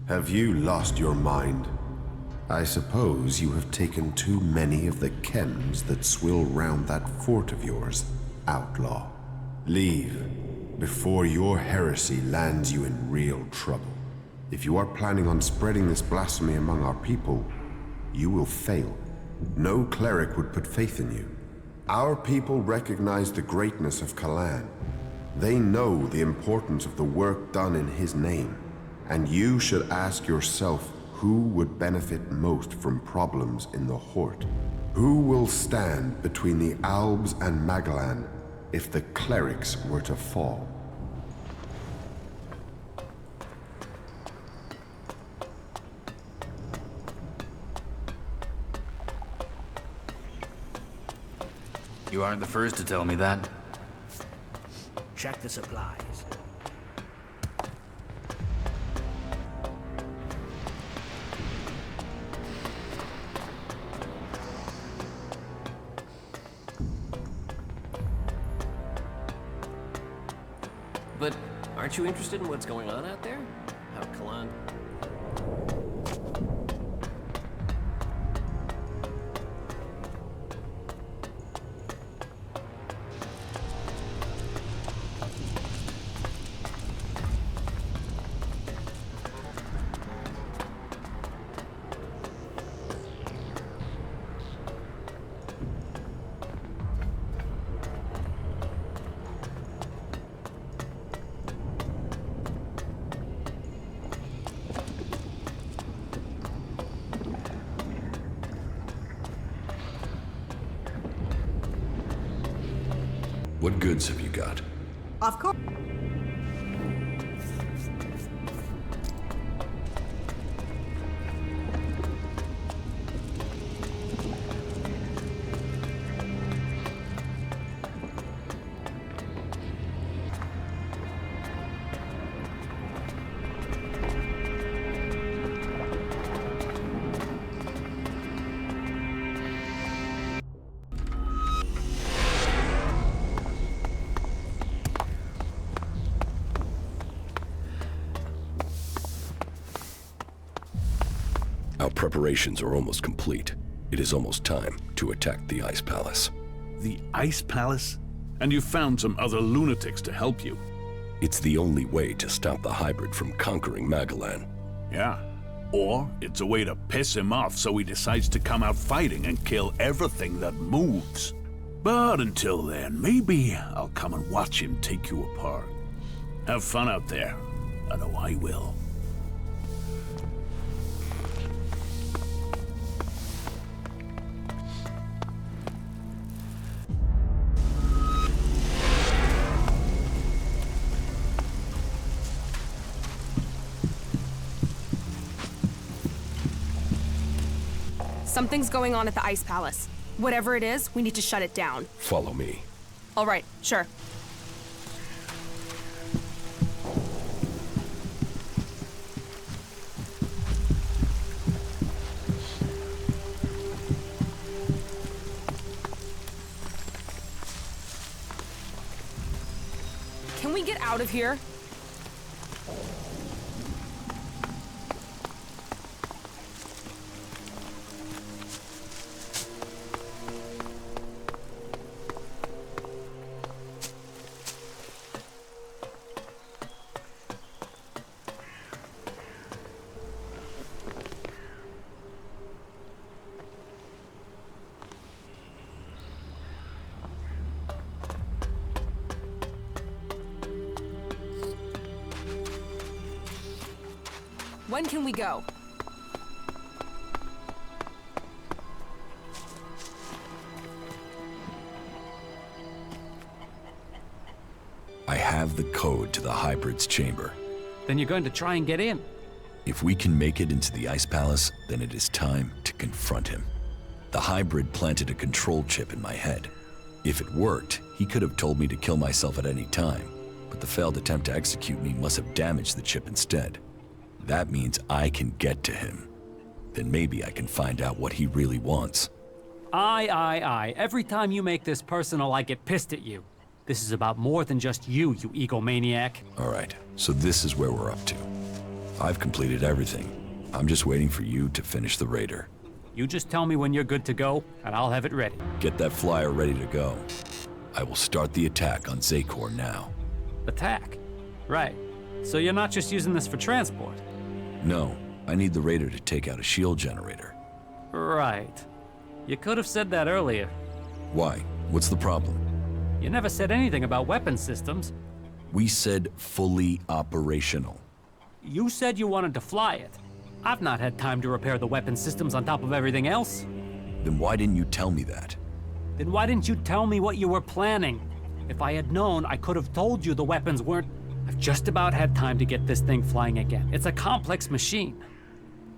Have you lost your mind? I suppose you have taken too many of the chems that swill round that fort of yours, outlaw. Leave, before your heresy lands you in real trouble. If you are planning on spreading this blasphemy among our people, you will fail. No cleric would put faith in you. Our people recognize the greatness of Kalan. They know the importance of the work done in his name, and you should ask yourself who would benefit most from problems in the Horde. Who will stand between the Albs and Magalan if the clerics were to fall? You aren't the first to tell me that. Check the supplies. But aren't you interested in what's going on out there? How Kalan... What goods have you got? Of course. Our preparations are almost complete. It is almost time to attack the Ice Palace. The Ice Palace? And you found some other lunatics to help you. It's the only way to stop the hybrid from conquering Magalan. Yeah. Or it's a way to piss him off so he decides to come out fighting and kill everything that moves. But until then, maybe I'll come and watch him take you apart. Have fun out there. I know I will. Something's going on at the Ice Palace. Whatever it is, we need to shut it down. Follow me. All right, sure. Can we get out of here? When can we go? I have the code to the hybrid's chamber. Then you're going to try and get in? If we can make it into the Ice Palace, then it is time to confront him. The hybrid planted a control chip in my head. If it worked, he could have told me to kill myself at any time, but the failed attempt to execute me must have damaged the chip instead. That means I can get to him. Then maybe I can find out what he really wants. Aye. Every time you make this personal, I get pissed at you. This is about more than just you egomaniac. All right, so this is where we're up to. I've completed everything. I'm just waiting for you to finish the raider. You just tell me when you're good to go, and I'll have it ready. Get that flyer ready to go. I will start the attack on Zakor now. Attack? Right. So you're not just using this for transport? No, I need the raider to take out a shield generator. Right. You could have said that earlier. Why? What's the problem? You never said anything about weapon systems. We said fully operational. You said you wanted to fly it. I've not had time to repair the weapon systems on top of everything else. Then why didn't you tell me that? Then why didn't you tell me what you were planning? If I had known, I could have told you the weapons weren't... I've just about had time to get this thing flying again. It's a complex machine.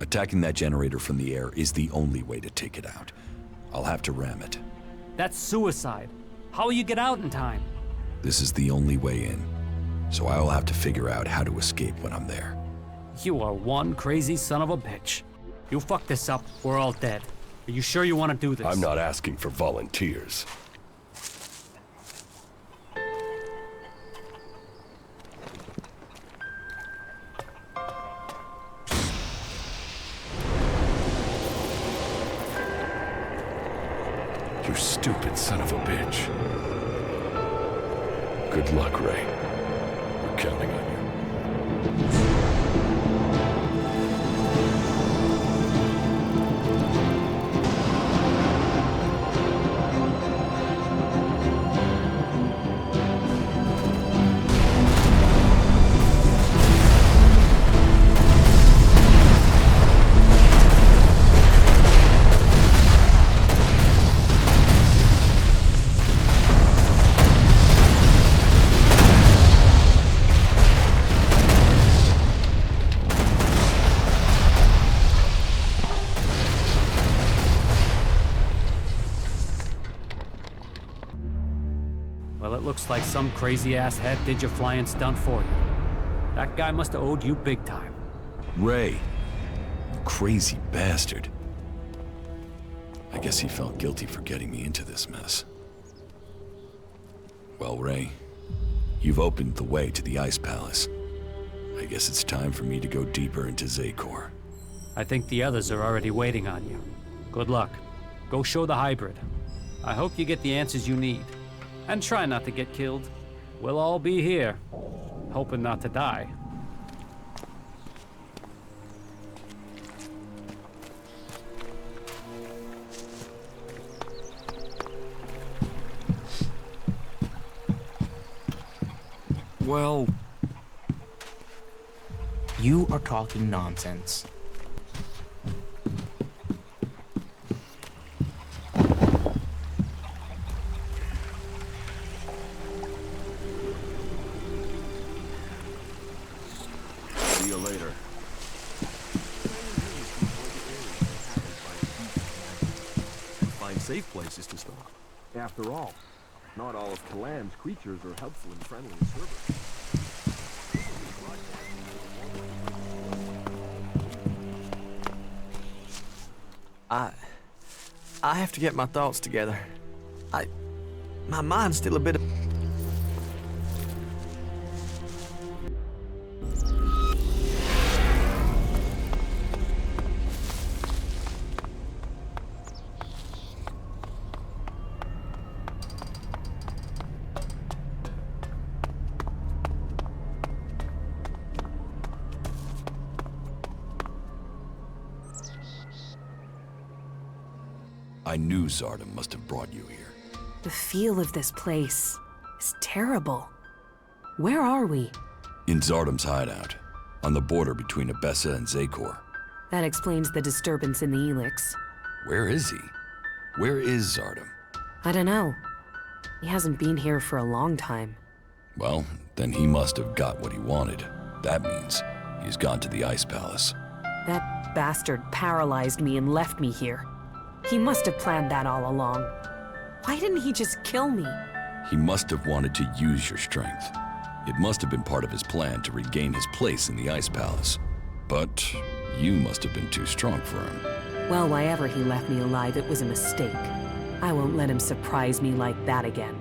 Attacking that generator from the air is the only way to take it out. I'll have to ram it. That's suicide. How will you get out in time? This is the only way in. So I will have to figure out how to escape when I'm there. You are one crazy son of a bitch. You fuck this up, we're all dead. Are you sure you want to do this? I'm not asking for volunteers. You stupid son of a bitch. Good luck, Ray. We're counting on you. Well, it looks like some crazy-ass head did your flying stunt for you. That guy must have owed you big time. Ray, you crazy bastard. I guess he felt guilty for getting me into this mess. Well, Ray, you've opened the way to the Ice Palace. I guess it's time for me to go deeper into Zakor. I think the others are already waiting on you. Good luck. Go show the hybrid. I hope you get the answers you need. And try not to get killed. We'll all be here, hoping not to die. Well... You are talking nonsense. See you later. Find safe places to stop. After all, not all of Kalam's creatures are helpful and friendly as servers. I have to get my thoughts together. My mind's still a bit of... I knew Zardom must have brought you here. The feel of this place is terrible. Where are we? In Zardom's hideout, on the border between Abessa and Zakor. That explains the disturbance in the Elex. Where is he? Where is Zardom? I don't know. He hasn't been here for a long time. Well, then he must have got what he wanted. That means he He's gone to the Ice Palace. That bastard paralyzed me and left me here. He must have planned that all along. Why didn't he just kill me? He must have wanted to use your strength. It must have been part of his plan to regain his place in the Ice Palace. But you must have been too strong for him. Well, why ever he left me alive, it was a mistake. I won't let him surprise me like that again.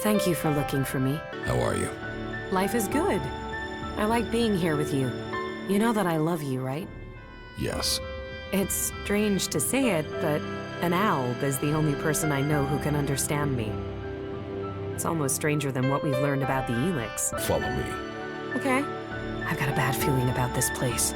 Thank you for looking for me. How are you? Life is good. I like being here with you. You know that I love you, right? Yes. It's strange to say it, but an Alb is the only person I know who can understand me. It's almost stranger than what we've learned about the Elex. Follow me. Okay. I've got a bad feeling about this place.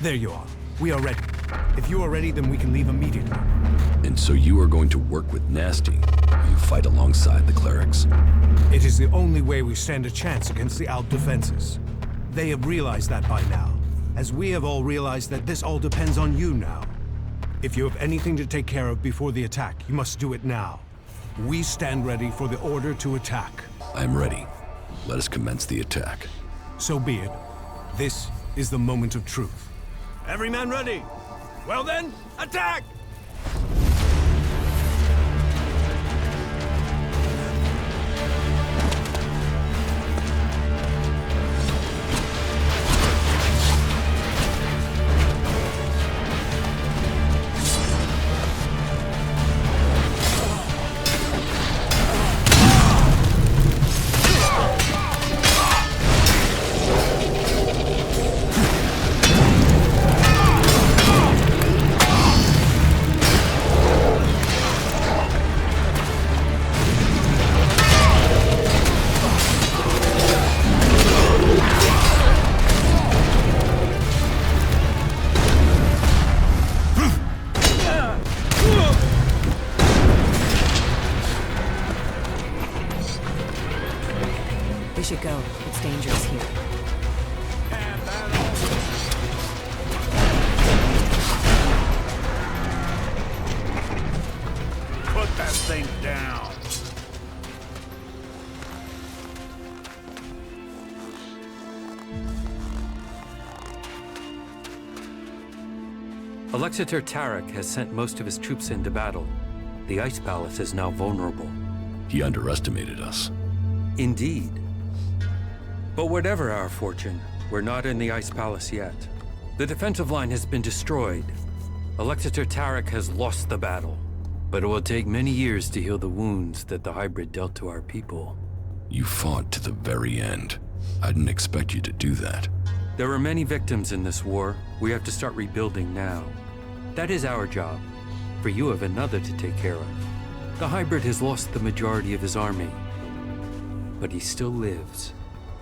There you are. We are ready. If you are ready, then we can leave immediately. And so you are going to work with Nasty? You fight alongside the clerics? It is the only way we stand a chance against the Alp defenses. They have realized that by now, as we have all realized that this all depends on you now. If you have anything to take care of before the attack, you must do it now. We stand ready for the order to attack. I am ready. Let us commence the attack. So be it. This is the moment of truth. Every man ready? Well then, attack! We should go. It's dangerous here. Put that thing down. Alexander Tarek has sent most of his troops into battle. The Ice Palace is now vulnerable. He underestimated us. Indeed. But whatever our fortune, we're not in the Ice Palace yet. The defensive line has been destroyed. Alexander Tarek has lost the battle. But it will take many years to heal the wounds that the hybrid dealt to our people. You fought to the very end. I didn't expect you to do that. There were many victims in this war. We have to start rebuilding now. That is our job. For you have another to take care of. The hybrid has lost the majority of his army. But he still lives.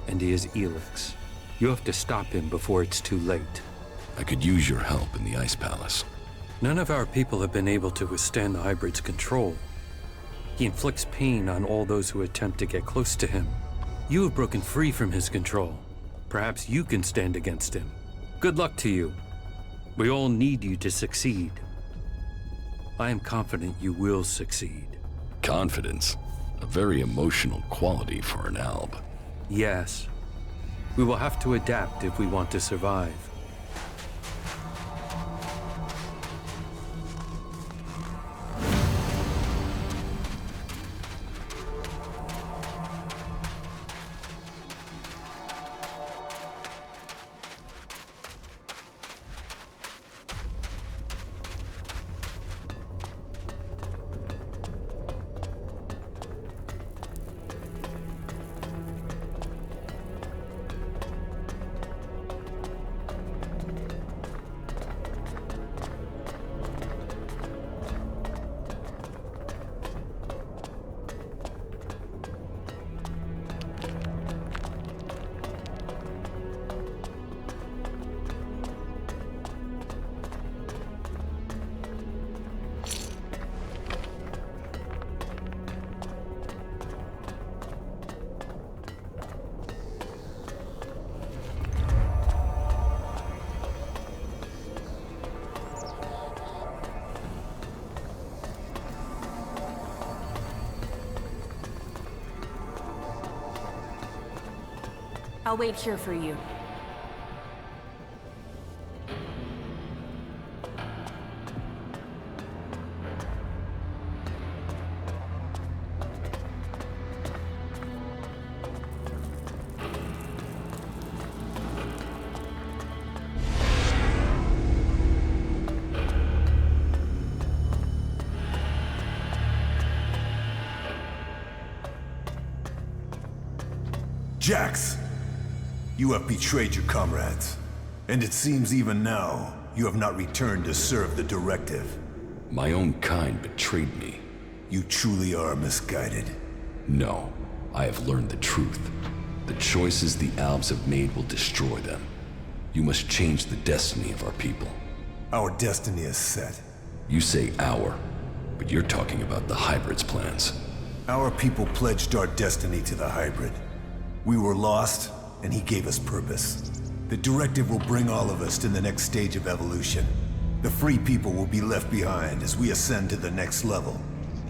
And he is Elex. You have to stop him before it's too late. I could use your help in the Ice Palace. None of our people have been able to withstand the hybrid's control. He inflicts pain on all those who attempt to get close to him. You have broken free from his control. Perhaps you can stand against him. Good luck to you. We all need you to succeed. I am confident you will succeed. Confidence? A very emotional quality for an alb. Yes. We will have to adapt if we want to survive. I'll wait here for you. Jax, you have betrayed your comrades, and it seems even now you have not returned to serve the directive. My own kind betrayed me. You truly are misguided. No, I have learned the truth. The choices the Albs have made will destroy them. You must change the destiny of our people. Our destiny is set. You say our, but you're talking about the hybrid's plans. Our people pledged our destiny to the hybrid. We were lost, and he gave us purpose. The directive will bring all of us to the next stage of evolution. The free people will be left behind as we ascend to the next level.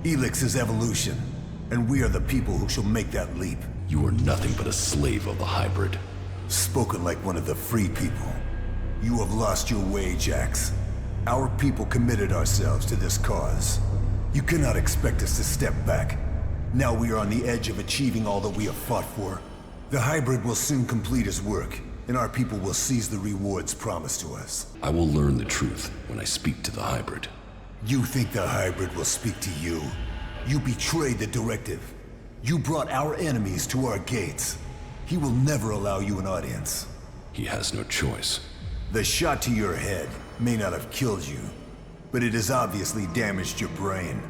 Elex is evolution, and we are the people who shall make that leap. You are nothing but a slave of the hybrid. Spoken like one of the free people. You have lost your way, Jax. Our people committed ourselves to this cause. You cannot expect us to step back. Now we are on the edge of achieving all that we have fought for. The hybrid will soon complete his work, and our people will seize the rewards promised to us. I will learn the truth when I speak to the hybrid. You think the hybrid will speak to you? You betrayed the directive. You brought our enemies to our gates. He will never allow you an audience. He has no choice. The shot to your head may not have killed you, but it has obviously damaged your brain.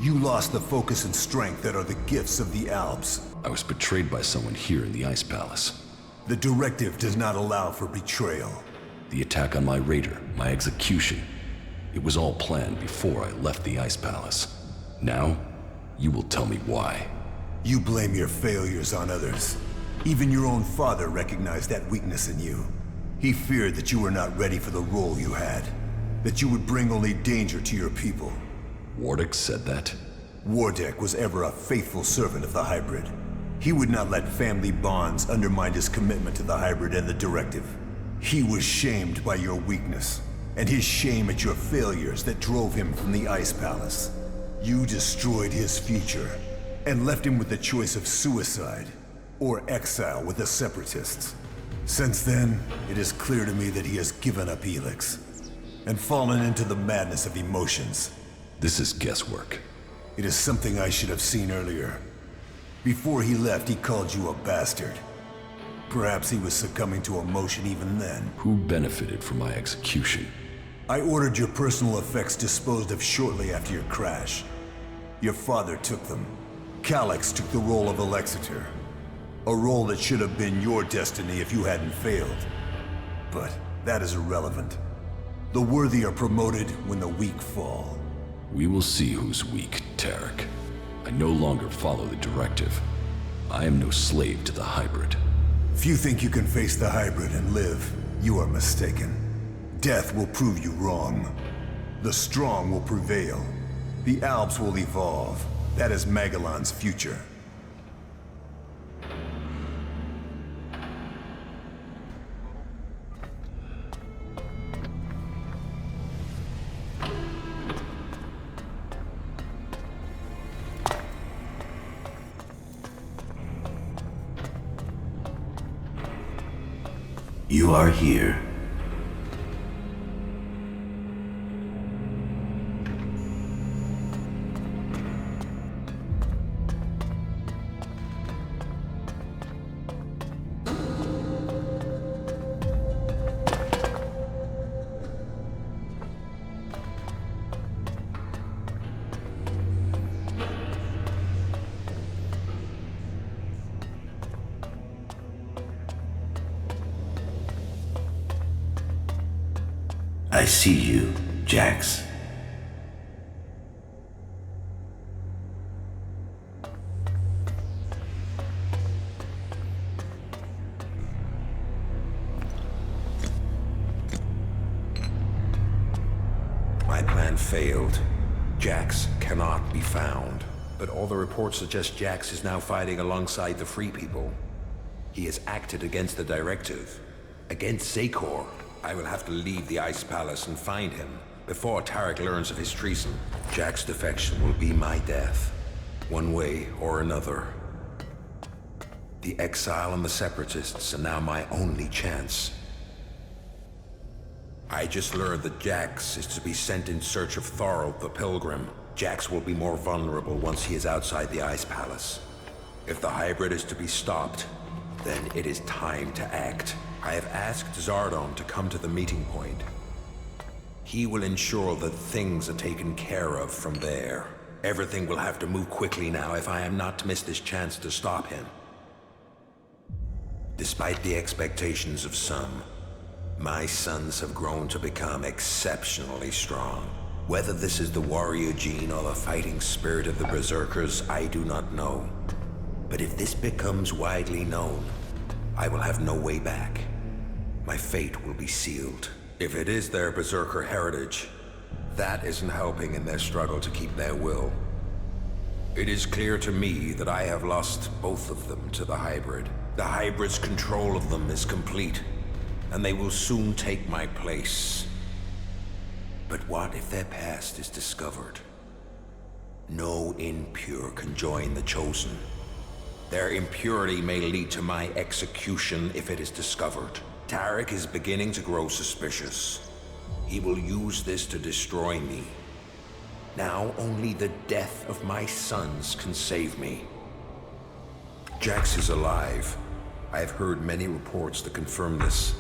You lost the focus and strength that are the gifts of the Alps. I was betrayed by someone here in the Ice Palace. The directive does not allow for betrayal. The attack on my raider, my execution. It was all planned before I left the Ice Palace. Now, you will tell me why. You blame your failures on others. Even your own father recognized that weakness in you. He feared that you were not ready for the role you had. That you would bring only danger to your people. Wardeck said that? Wardeck was ever a faithful servant of the hybrid. He would not let family bonds undermine his commitment to the hybrid and the directive. He was shamed by your weakness, and his shame at your failures that drove him from the Ice Palace. You destroyed his future, and left him with the choice of suicide, or exile with the Separatists. Since then, it is clear to me that he has given up Elex, and fallen into the madness of emotions. This is guesswork. It is something I should have seen earlier. Before he left, he called you a bastard. Perhaps he was succumbing to emotion even then. Who benefited from my execution? I ordered your personal effects disposed of shortly after your crash. Your father took them. Calyx took the role of Alexitor. A role that should have been your destiny if you hadn't failed. But that is irrelevant. The worthy are promoted when the weak fall. We will see who's weak, Tarek. I no longer follow the directive. I am no slave to the hybrid. If you think you can face the hybrid and live, you are mistaken. Death will prove you wrong. The strong will prevail. The Alps will evolve. That is Magellan's future. You are here. I see you, Jax. My plan failed. Jax cannot be found. But all the reports suggest Jax is now fighting alongside the Free People. He has acted against the directive. Against Zakor. I will have to leave the Ice Palace and find him before Tarek learns of his treason. Jack's defection will be my death, one way or another. The exile and the Separatists are now my only chance. I just learned that Jax is to be sent in search of Thorold the Pilgrim. Jax will be more vulnerable once he is outside the Ice Palace. If the hybrid is to be stopped, then it is time to act. I have asked Zardon to come to the meeting point. He will ensure that things are taken care of from there. Everything will have to move quickly now if I am not to miss this chance to stop him. Despite the expectations of some, my sons have grown to become exceptionally strong. Whether this is the warrior gene or the fighting spirit of the berserkers, I do not know. But if this becomes widely known, I will have no way back. My fate will be sealed. If it is their berserker heritage, that isn't helping in their struggle to keep their will. It is clear to me that I have lost both of them to the hybrid. The hybrid's control of them is complete, and they will soon take my place. But what if their past is discovered? No impure can join the Chosen. Their impurity may lead to my execution if it is discovered. Tarek is beginning to grow suspicious. He will use this to destroy me. Now only the death of my sons can save me. Jax is alive. I have heard many reports that confirm this.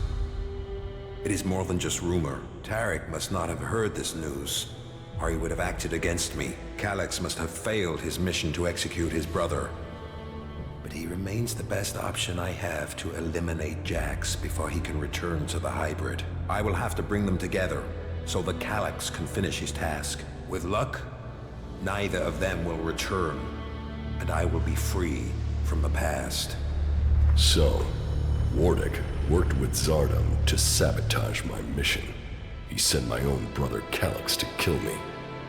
It is more than just rumor. Tarek must not have heard this news, or he would have acted against me. Calyx must have failed his mission to execute his brother. But he remains the best option I have to eliminate Jax before he can return to the hybrid. I will have to bring them together, so that Calyx can finish his task. With luck, neither of them will return, and I will be free from the past. So, Wardick worked with Zardom to sabotage my mission. He sent my own brother Calyx to kill me,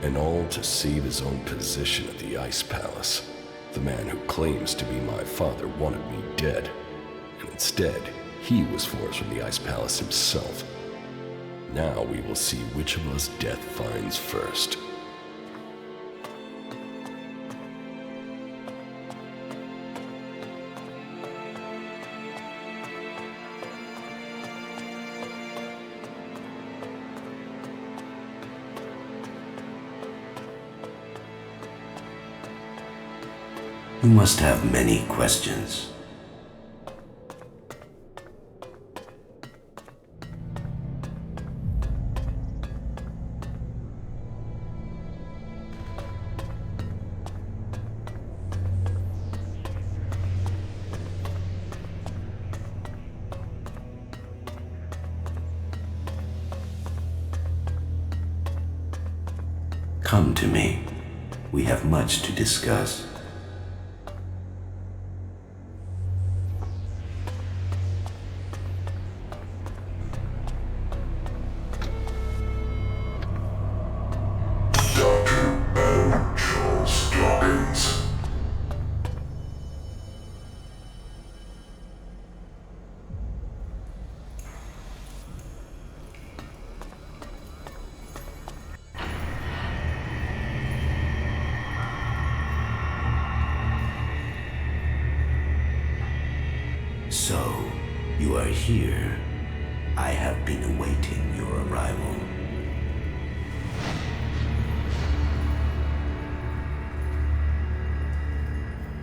and all to save his own position at the Ice Palace. The man who claims to be my father wanted me dead, and instead, he was forced from the Ice Palace himself. Now we will see which of us death finds first. You must have many questions. Come to me. We have much to discuss. So, you are here. I have been awaiting your arrival.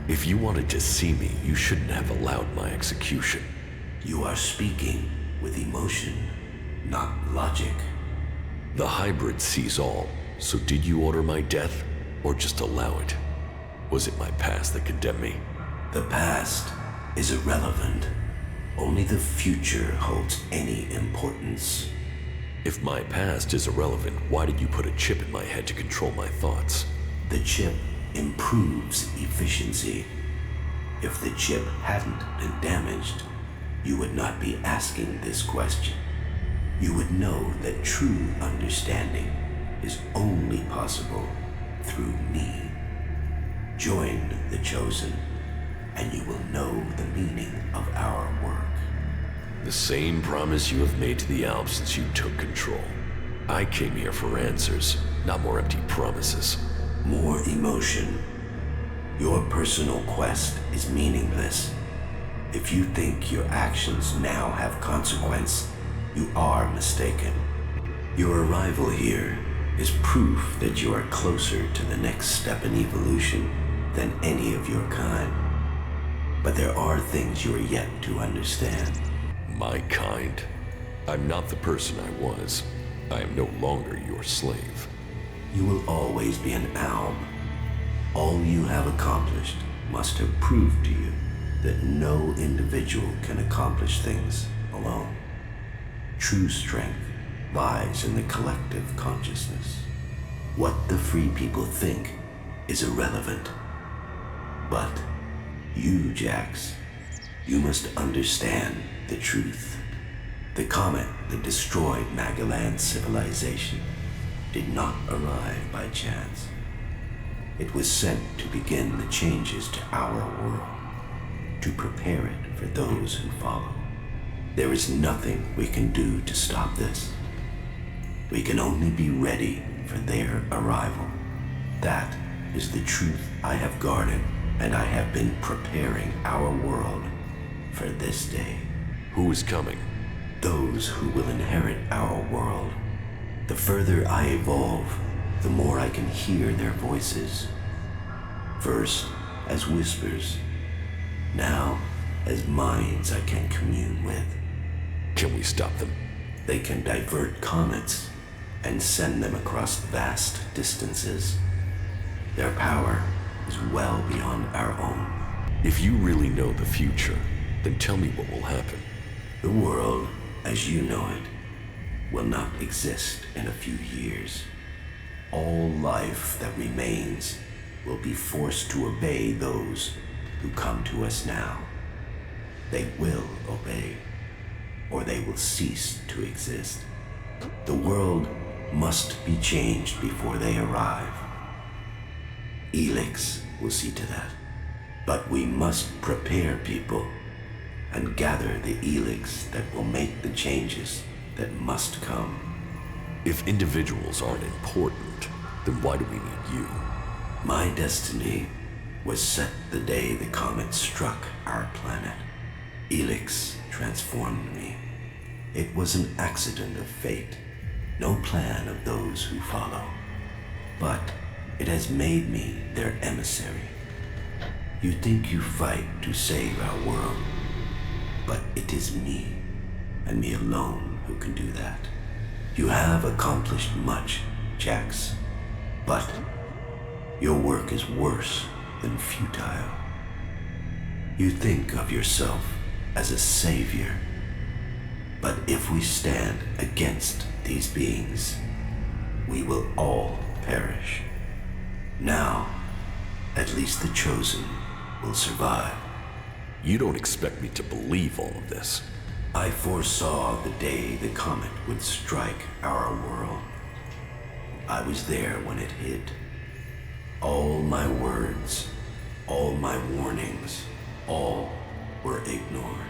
If you wanted to see me, you shouldn't have allowed my execution. You are speaking with emotion, not logic. The hybrid sees all, so did you order my death, or just allow it? Was it my past that condemned me? The past is irrelevant. Only the future holds any importance. If my past is irrelevant, why did you put a chip in my head to control my thoughts? The chip improves efficiency. If the chip hadn't been damaged, you would not be asking this question. You would know that true understanding is only possible through me. Join the Chosen, and you will know the meaning of our work. The same promise you have made to the Alps since you took control. I came here for answers, not more empty promises. More emotion. Your personal quest is meaningless. If you think your actions now have consequence, you are mistaken. Your arrival here is proof that you are closer to the next step in evolution than any of your kind. But there are things you are yet to understand. My kind? I'm not the person I was. I am no longer your slave. You will always be an alb. All you have accomplished must have proved to you that no individual can accomplish things alone. True strength lies in the collective consciousness. What the free people think is irrelevant. But you, Jax, you must understand the truth. The comet that destroyed Magellan's civilization did not arrive by chance. It was sent to begin the changes to our world, to prepare it for those who follow. There is nothing we can do to stop this. We can only be ready for their arrival. That is the truth I have guarded, and I have been preparing our world for this day. Who is coming? Those who will inherit our world. The further I evolve, the more I can hear their voices. First as whispers, now as minds I can commune with. Can we stop them? They can divert comets and send them across vast distances. Their power is well beyond our own. If you really know the future, then tell me what will happen. The world, as you know it, will not exist in a few years. All life that remains will be forced to obey those who come to us now. They will obey, or they will cease to exist. The world must be changed before they arrive. Elex will see to that. But we must prepare people and gather the Elex that will make the changes that must come. If individuals aren't important, then why do we need you? My destiny was set the day the comet struck our planet. Elex transformed me. It was an accident of fate, no plan of those who follow. But it has made me their emissary. You think you fight to save our world, but it is me, and me alone, who can do that. You have accomplished much, Jax, but your work is worse than futile. You think of yourself as a savior, but if we stand against these beings, we will all perish. Now, at least the chosen will survive. You don't expect me to believe all of this. I foresaw the day the comet would strike our world. I was there when it hit. All my words, all my warnings, all were ignored.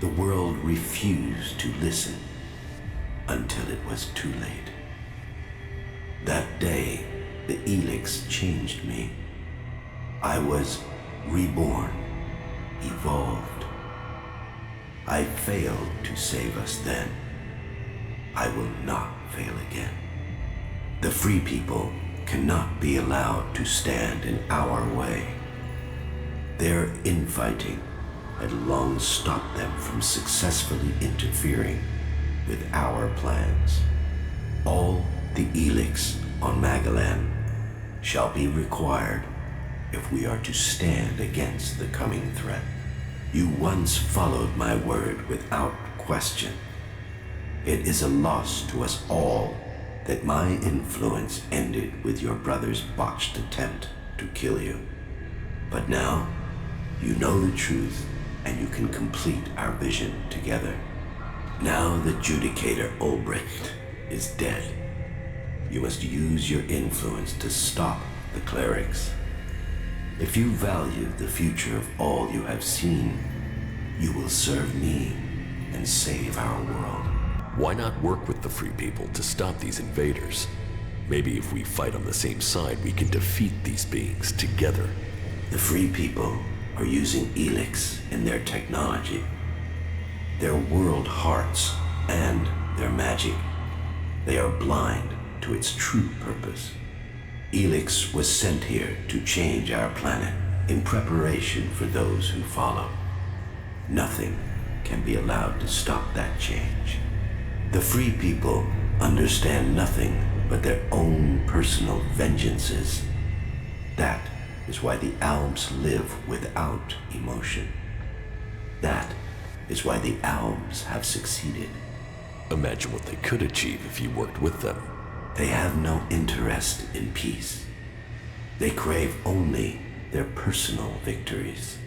The world refused to listen until it was too late. That day, the Elex changed me. I was reborn, evolved. I failed to save us then. I will not fail again. The free people cannot be allowed to stand in our way. Their infighting had long stopped them from successfully interfering with our plans. All the Elex on Magellan shall be required if we are to stand against the coming threat. You once followed my word without question. It is a loss to us all that my influence ended with your brother's botched attempt to kill you. But now, you know the truth, and you can complete our vision together. Now the Judicator Ulbricht is dead. You must use your influence to stop the clerics. If you value the future of all you have seen, you will serve me and save our world. Why not work with the free people to stop these invaders? Maybe if we fight on the same side, we can defeat these beings together. The free people are using Elex in their technology, their world hearts, and their magic. They are blind to its true purpose. Elex was sent here to change our planet in preparation for those who follow. Nothing can be allowed to stop that change. The free people understand nothing but their own personal vengeances. That is why the Alps live without emotion. That is why the Alps have succeeded. Imagine what they could achieve if you worked with them. They have no interest in peace. They crave only their personal victories.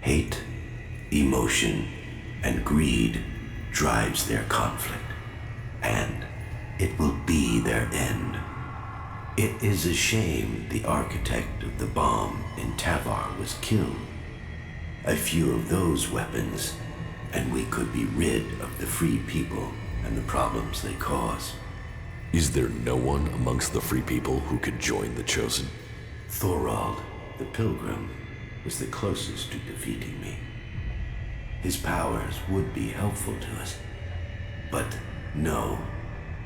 Hate, emotion, and greed drives their conflict, and it will be their end. It is a shame the architect of the bomb in Tavar was killed. A few of those weapons, and we could be rid of the free people and the problems they cause. Is there no one amongst the free people who could join the Chosen? Thorald, the Pilgrim, was the closest to defeating me. His powers would be helpful to us. But no,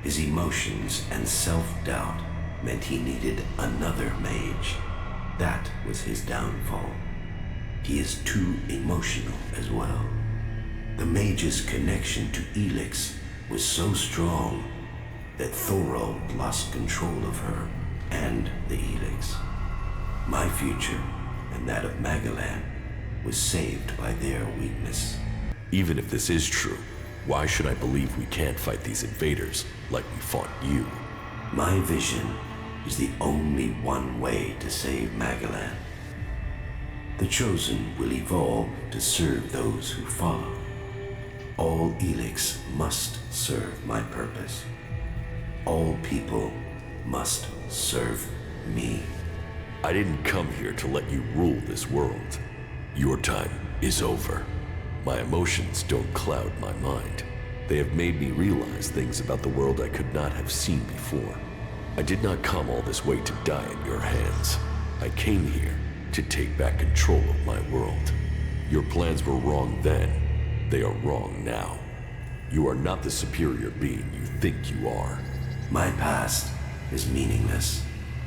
his emotions and self-doubt meant he needed another mage. That was his downfall. He is too emotional as well. The mage's connection to Elex was so strong that Thorald lost control of her and the Elex. My future, and that of Magalan, was saved by their weakness. Even if this is true, why should I believe we can't fight these invaders like we fought you? My vision is the only one way to save Magalan. The Chosen will evolve to serve those who follow. All Elex must serve my purpose. All people must serve me. I didn't come here to let you rule this world. Your time is over. My emotions don't cloud my mind. They have made me realize things about the world I could not have seen before. I did not come all this way to die in your hands. I came here to take back control of my world. Your plans were wrong then. They are wrong now. You are not the superior being you think you are. My past is meaningless.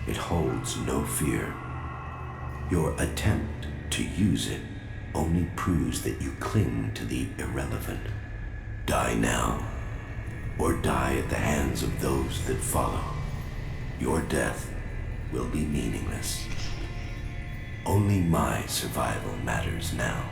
It holds no fear. Your attempt to use it only proves that you cling to the irrelevant. Die now, or die at the hands of those that follow. Your death will be meaningless. Only my survival matters now.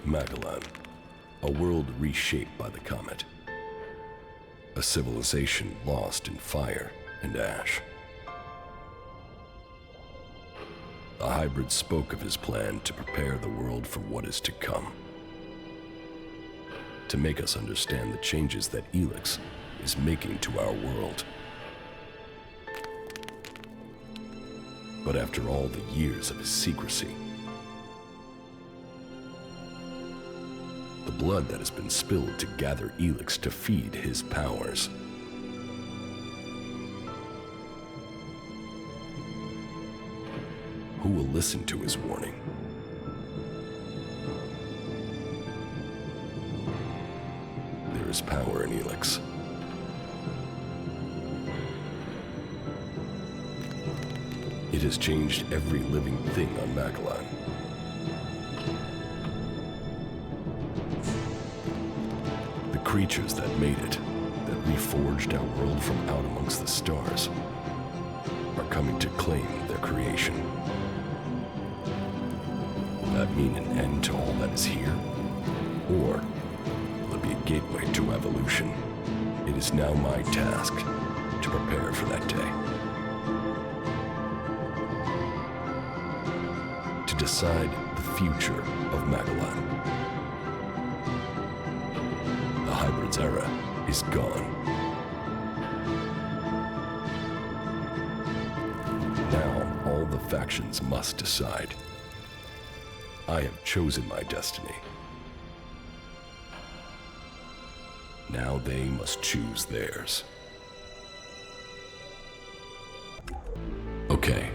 Magellan, a world reshaped by the comet. A civilization lost in fire and ash. The hybrid spoke of his plan to prepare the world for what is to come. To make us understand the changes that Elex is making to our world. But after all the years of his secrecy, the blood that has been spilled to gather Elex to feed his powers. Who will listen to his warning? There is power in Elex. It has changed every living thing on Magellan. The creatures that made it, that reforged our world from out amongst the stars, are coming to claim their creation. Will that mean an end to all that is here? Or will it be a gateway to evolution? It is now my task to prepare for that day. To decide the future of Magellan. The hybrid's era is gone. Now, all the factions must decide. I have chosen my destiny. Now they must choose theirs. Okay.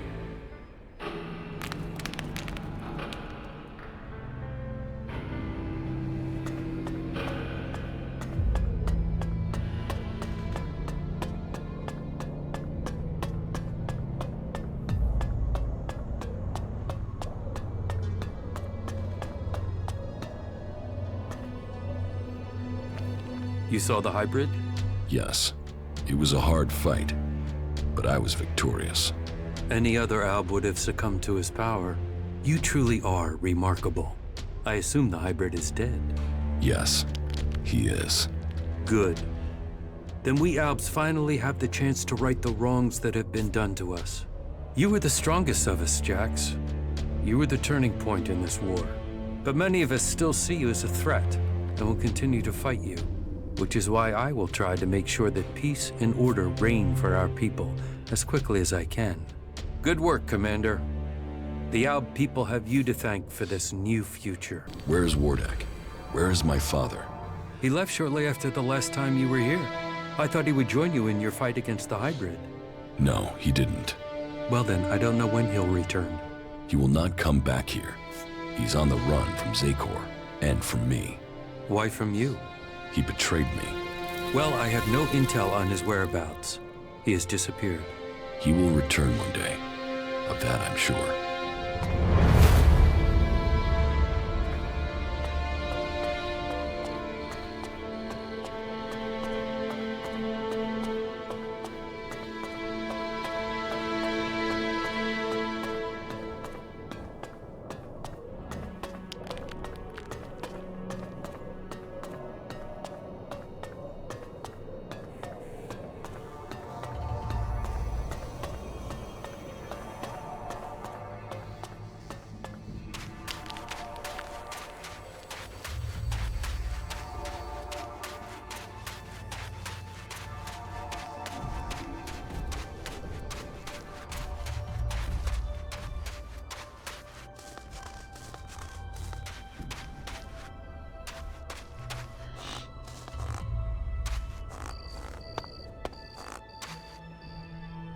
You saw the hybrid? Yes. It was a hard fight, but I was victorious. Any other Alb would have succumbed to his power. You truly are remarkable. I assume the hybrid is dead. Yes, he is. Good. Then we Albs finally have the chance to right the wrongs that have been done to us. You were the strongest of us, Jax. You were the turning point in this war. But many of us still see you as a threat and will continue to fight you. Which is why I will try to make sure that peace and order reign for our people as quickly as I can. Good work, Commander. The Alb people have you to thank for this new future. Where is Wardak? Where is my father? He left shortly after the last time you were here. I thought he would join you in your fight against the hybrid. No, he didn't. Well then, I don't know when he'll return. He will not come back here. He's on the run from Zakor, and from me. Why from you? He betrayed me. Well, I have no intel on his whereabouts. He has disappeared. He will return one day. Of that I'm sure.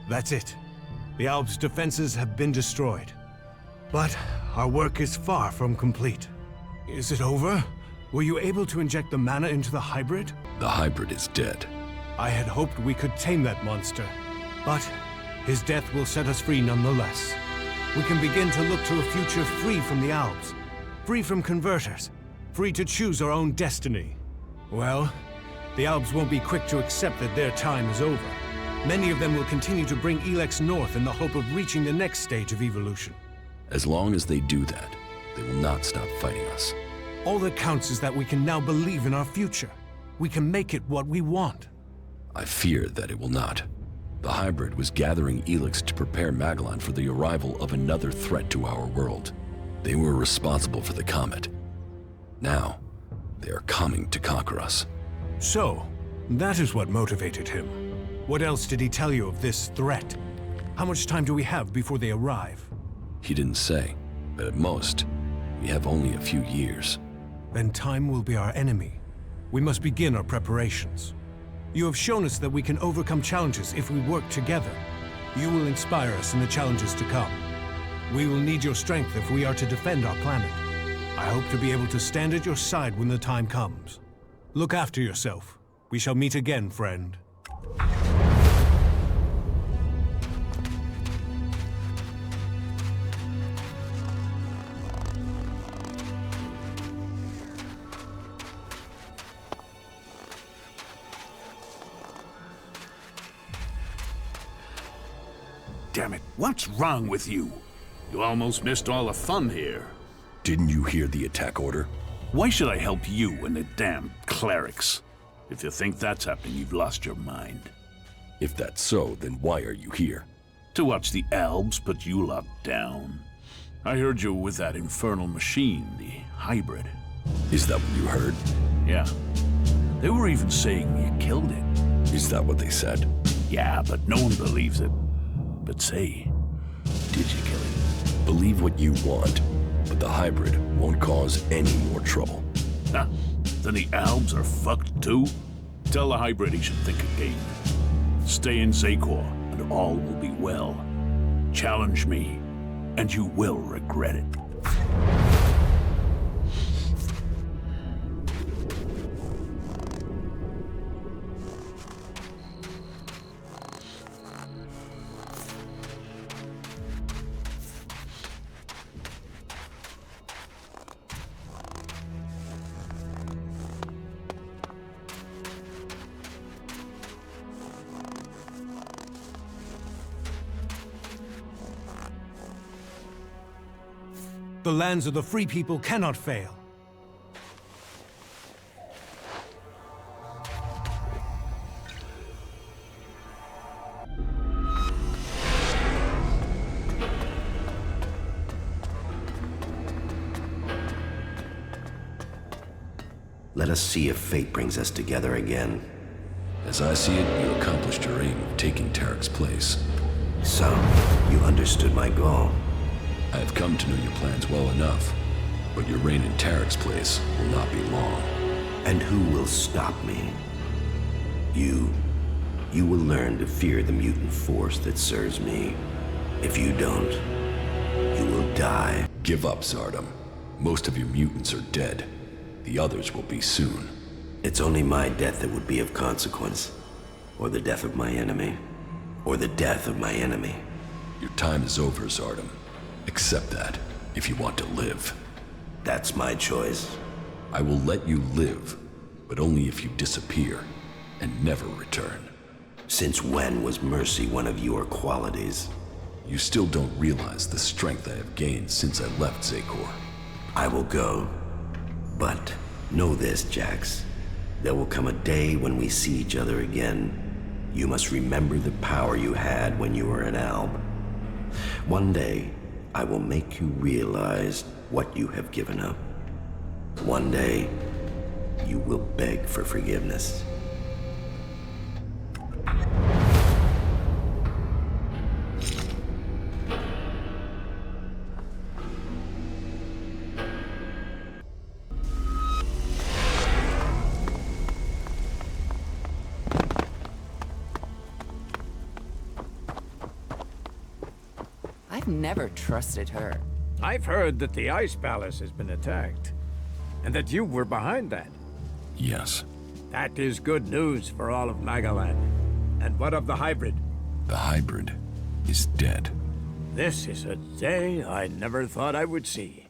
That's it. The Alb's defenses have been destroyed. But our work is far from complete. Is it over? Were you able to inject the mana into the hybrid? The hybrid is dead. I had hoped we could tame that monster. But his death will set us free nonetheless. We can begin to look to a future free from the Albs. Free from converters. Free to choose our own destiny. Well, the Albs won't be quick to accept that their time is over. Many of them will continue to bring Elex north in the hope of reaching the next stage of evolution. As long as they do that, they will not stop fighting us. All that counts is that we can now believe in our future. We can make it what we want. I fear that it will not. The hybrid was gathering Elex to prepare Magellan for the arrival of another threat to our world. They were responsible for the comet. Now, they are coming to conquer us. So, that is what motivated him. What else did he tell you of this threat? How much time do we have before they arrive? He didn't say, but at most, we have only a few years. Then time will be our enemy. We must begin our preparations. You have shown us that we can overcome challenges if we work together. You will inspire us in the challenges to come. We will need your strength if we are to defend our planet. I hope to be able to stand at your side when the time comes. Look after yourself. We shall meet again, friend. Damn it, what's wrong with you? You almost missed all the fun here. Didn't you hear the attack order? Why should I help you and the damn clerics? If you think that's happening, you've lost your mind. If that's so, then why are you here? To watch the Albs put you lot down. I heard you were with that infernal machine, the hybrid. Is that what you heard? Yeah. They were even saying you killed it. Is that what they said? Yeah, but no one believes it. But say, did you kill it? Believe what you want, but the hybrid won't cause any more trouble. Huh? Then the Albs are fucked too? Tell the hybrid he should think again. Stay in Zakor, and all will be well. Challenge me, and you will regret it. The lands of the free people cannot fail. Let us see if fate brings us together again. As I see it, you accomplished your aim of taking Tarek's place. So, you understood my goal. I have come to know your plans well enough, but your reign in Tarek's place will not be long. And who will stop me? You. You will learn to fear the mutant force that serves me. If you don't, you will die. Give up, Zardom. Most of your mutants are dead. The others will be soon. It's only my death that would be of consequence. Or the death of my enemy. Or the death of my enemy. Your time is over, Zardom. Accept that, if you want to live. That's my choice. I will let you live, but only if you disappear and never return. Since when was mercy one of your qualities? You still don't realize the strength I have gained since I left Zakor. I will go. But know this, Jax. There will come a day when we see each other again. You must remember the power you had when you were an Alb. One day, I will make you realize what you have given up. One day, you will beg for forgiveness. I've never trusted her. I've heard that the Ice Palace has been attacked, and that you were behind that. Yes. That is good news for all of Magellan. And what of the hybrid? The hybrid is dead. This is a day I never thought I would see.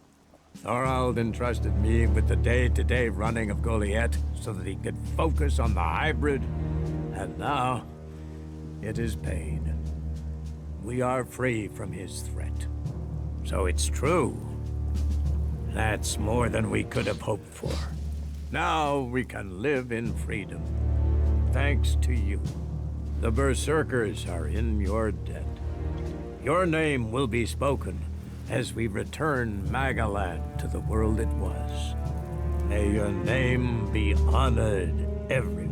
Thorald entrusted me with the day-to-day running of Goliath so that he could focus on the hybrid, and now it is pain. We are free from his threat. So it's true. That's more than we could have hoped for. Now we can live in freedom. Thanks to you. The Berserkers are in your debt. Your name will be spoken as we return Magaland to the world it was. May your name be honored everywhere.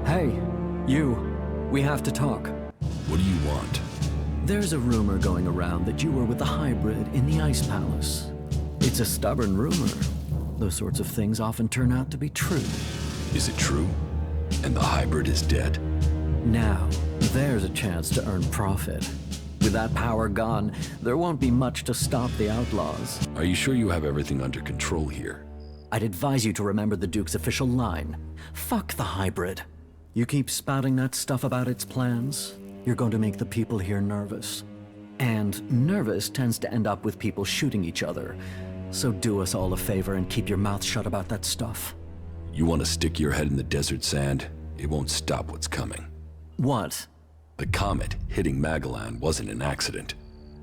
Hey, you. We have to talk. What do you want? There's a rumor going around that you were with the hybrid in the Ice Palace. It's a stubborn rumor. Those sorts of things often turn out to be true. Is it true? And the hybrid is dead? Now, there's a chance to earn profit. With that power gone, there won't be much to stop the outlaws. Are you sure you have everything under control here? I'd advise you to remember the Duke's official line. Fuck the hybrid. You keep spouting that stuff about its plans, you're going to make the people here nervous. And nervous tends to end up with people shooting each other. So do us all a favor and keep your mouth shut about that stuff. You want to stick your head in the desert sand? It won't stop what's coming. What? The comet hitting Magaland wasn't an accident.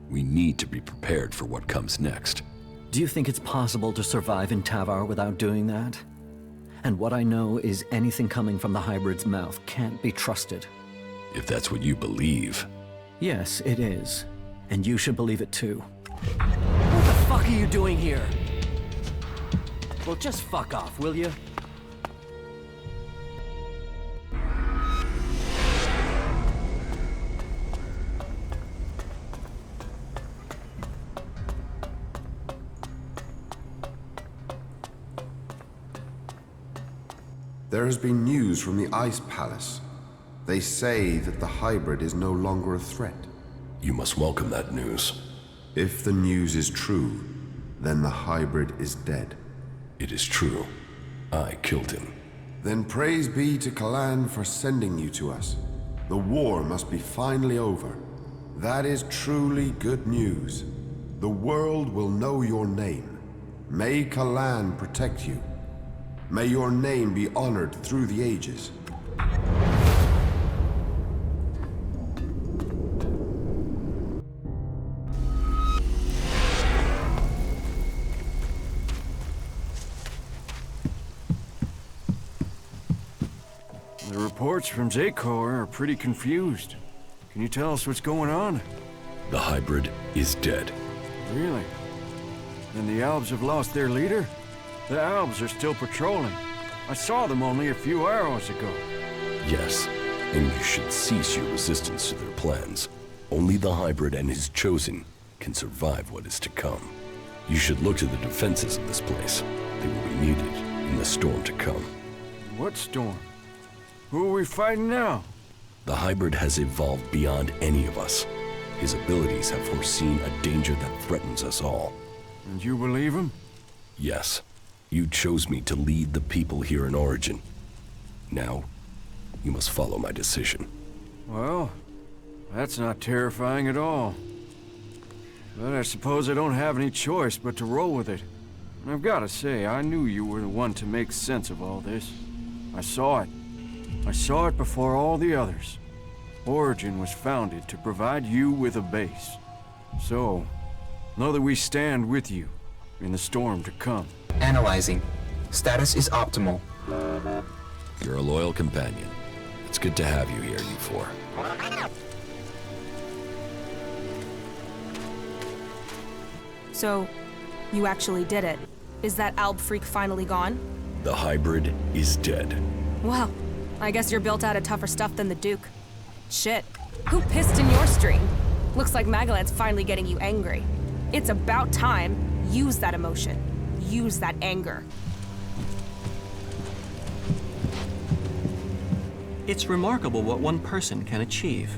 We need to be prepared for what comes next. Do you think it's possible to survive in Tavar without doing that? And what I know is anything coming from the hybrid's mouth can't be trusted. If that's what you believe. Yes, it is. And you should believe it too. What the fuck are you doing here? Well, just fuck off, will you? There has been news from the Ice Palace. They say that the hybrid is no longer a threat. You must welcome that news. If the news is true, then the hybrid is dead. It is true. I killed him. Then praise be to Kalan for sending you to us. The war must be finally over. That is truly good news. The world will know your name. May Kalan protect you. May your name be honored through the ages. The reports from Zakor are pretty confused. Can you tell us what's going on? The hybrid is dead. Really? Then the Albs have lost their leader? The Albs are still patrolling. I saw them only a few hours ago. Yes, and you should cease your resistance to their plans. Only the hybrid and his chosen can survive what is to come. You should look to the defenses of this place. They will be needed in the storm to come. What storm? Who are we fighting now? The hybrid has evolved beyond any of us. His abilities have foreseen a danger that threatens us all. And you believe him? Yes. You chose me to lead the people here in Origin. Now, you must follow my decision. Well, that's not terrifying at all. But I suppose I don't have any choice but to roll with it. And I've got to say, I knew you were the one to make sense of all this. I saw it. I saw it before all the others. Origin was founded to provide you with a base. So, know that we stand with you in the storm to come. Analyzing. Status is optimal. You're a loyal companion. It's good to have you here, you four. So, you actually did it. Is that Alb freak finally gone? The hybrid is dead. Well, I guess you're built out of tougher stuff than the Duke. Shit. Who pissed in your stream? Looks like Magaland's finally getting you angry. It's about time. Use that emotion. Use that anger. It's remarkable what one person can achieve.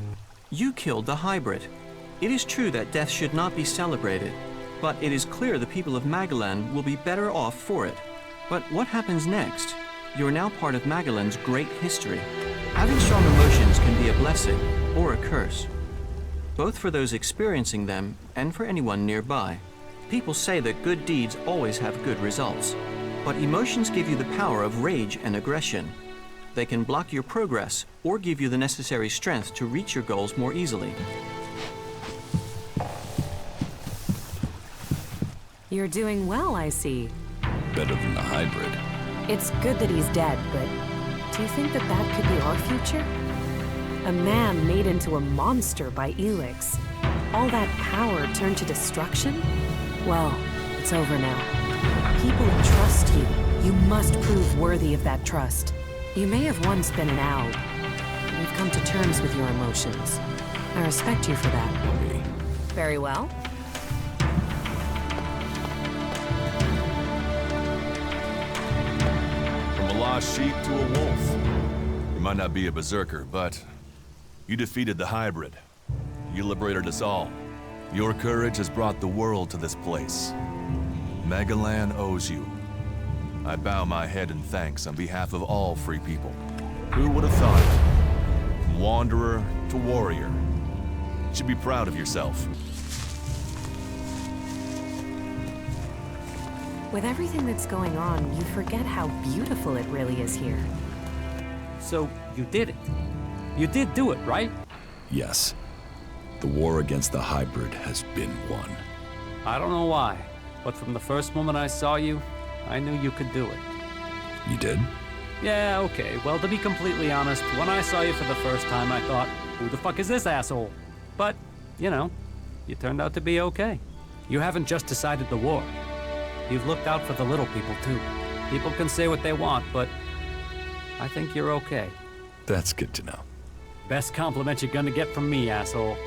You killed the hybrid. It is true that death should not be celebrated, but it is clear the people of Magaland will be better off for it. But what happens next? You're now part of Magellan's great history. Having strong emotions can be a blessing or a curse, both for those experiencing them and for anyone nearby. People say that good deeds always have good results, but emotions give you the power of rage and aggression. They can block your progress or give you the necessary strength to reach your goals more easily. You're doing well, I see. Better than the hybrid. It's good that he's dead, but do you think that that could be our future? A man made into a monster by Elex. All that power turned to destruction? Well, it's over now. People trust you. You must prove worthy of that trust. You may have once been an owl. You've come to terms with your emotions. I respect you for that. Me. Very well. From a lost sheep to a wolf. You might not be a berserker, but you defeated the hybrid. You liberated us all. Your courage has brought the world to this place. Magellan owes you. I bow my head in thanks on behalf of all free people. Who would have thought it? From wanderer to warrior. You should be proud of yourself. With everything that's going on, you forget how beautiful it really is here. So, you did it. You did do it, right? Yes. The war against the hybrid has been won. I don't know why, but from the first moment I saw you, I knew you could do it. You did? Yeah, okay. Well, to be completely honest, when I saw you for the first time, I thought, who the fuck is this asshole? But, you know, you turned out to be okay. You haven't just decided the war. You've looked out for the little people, too. People can say what they want, but I think you're okay. That's good to know. Best compliment you're gonna get from me, asshole.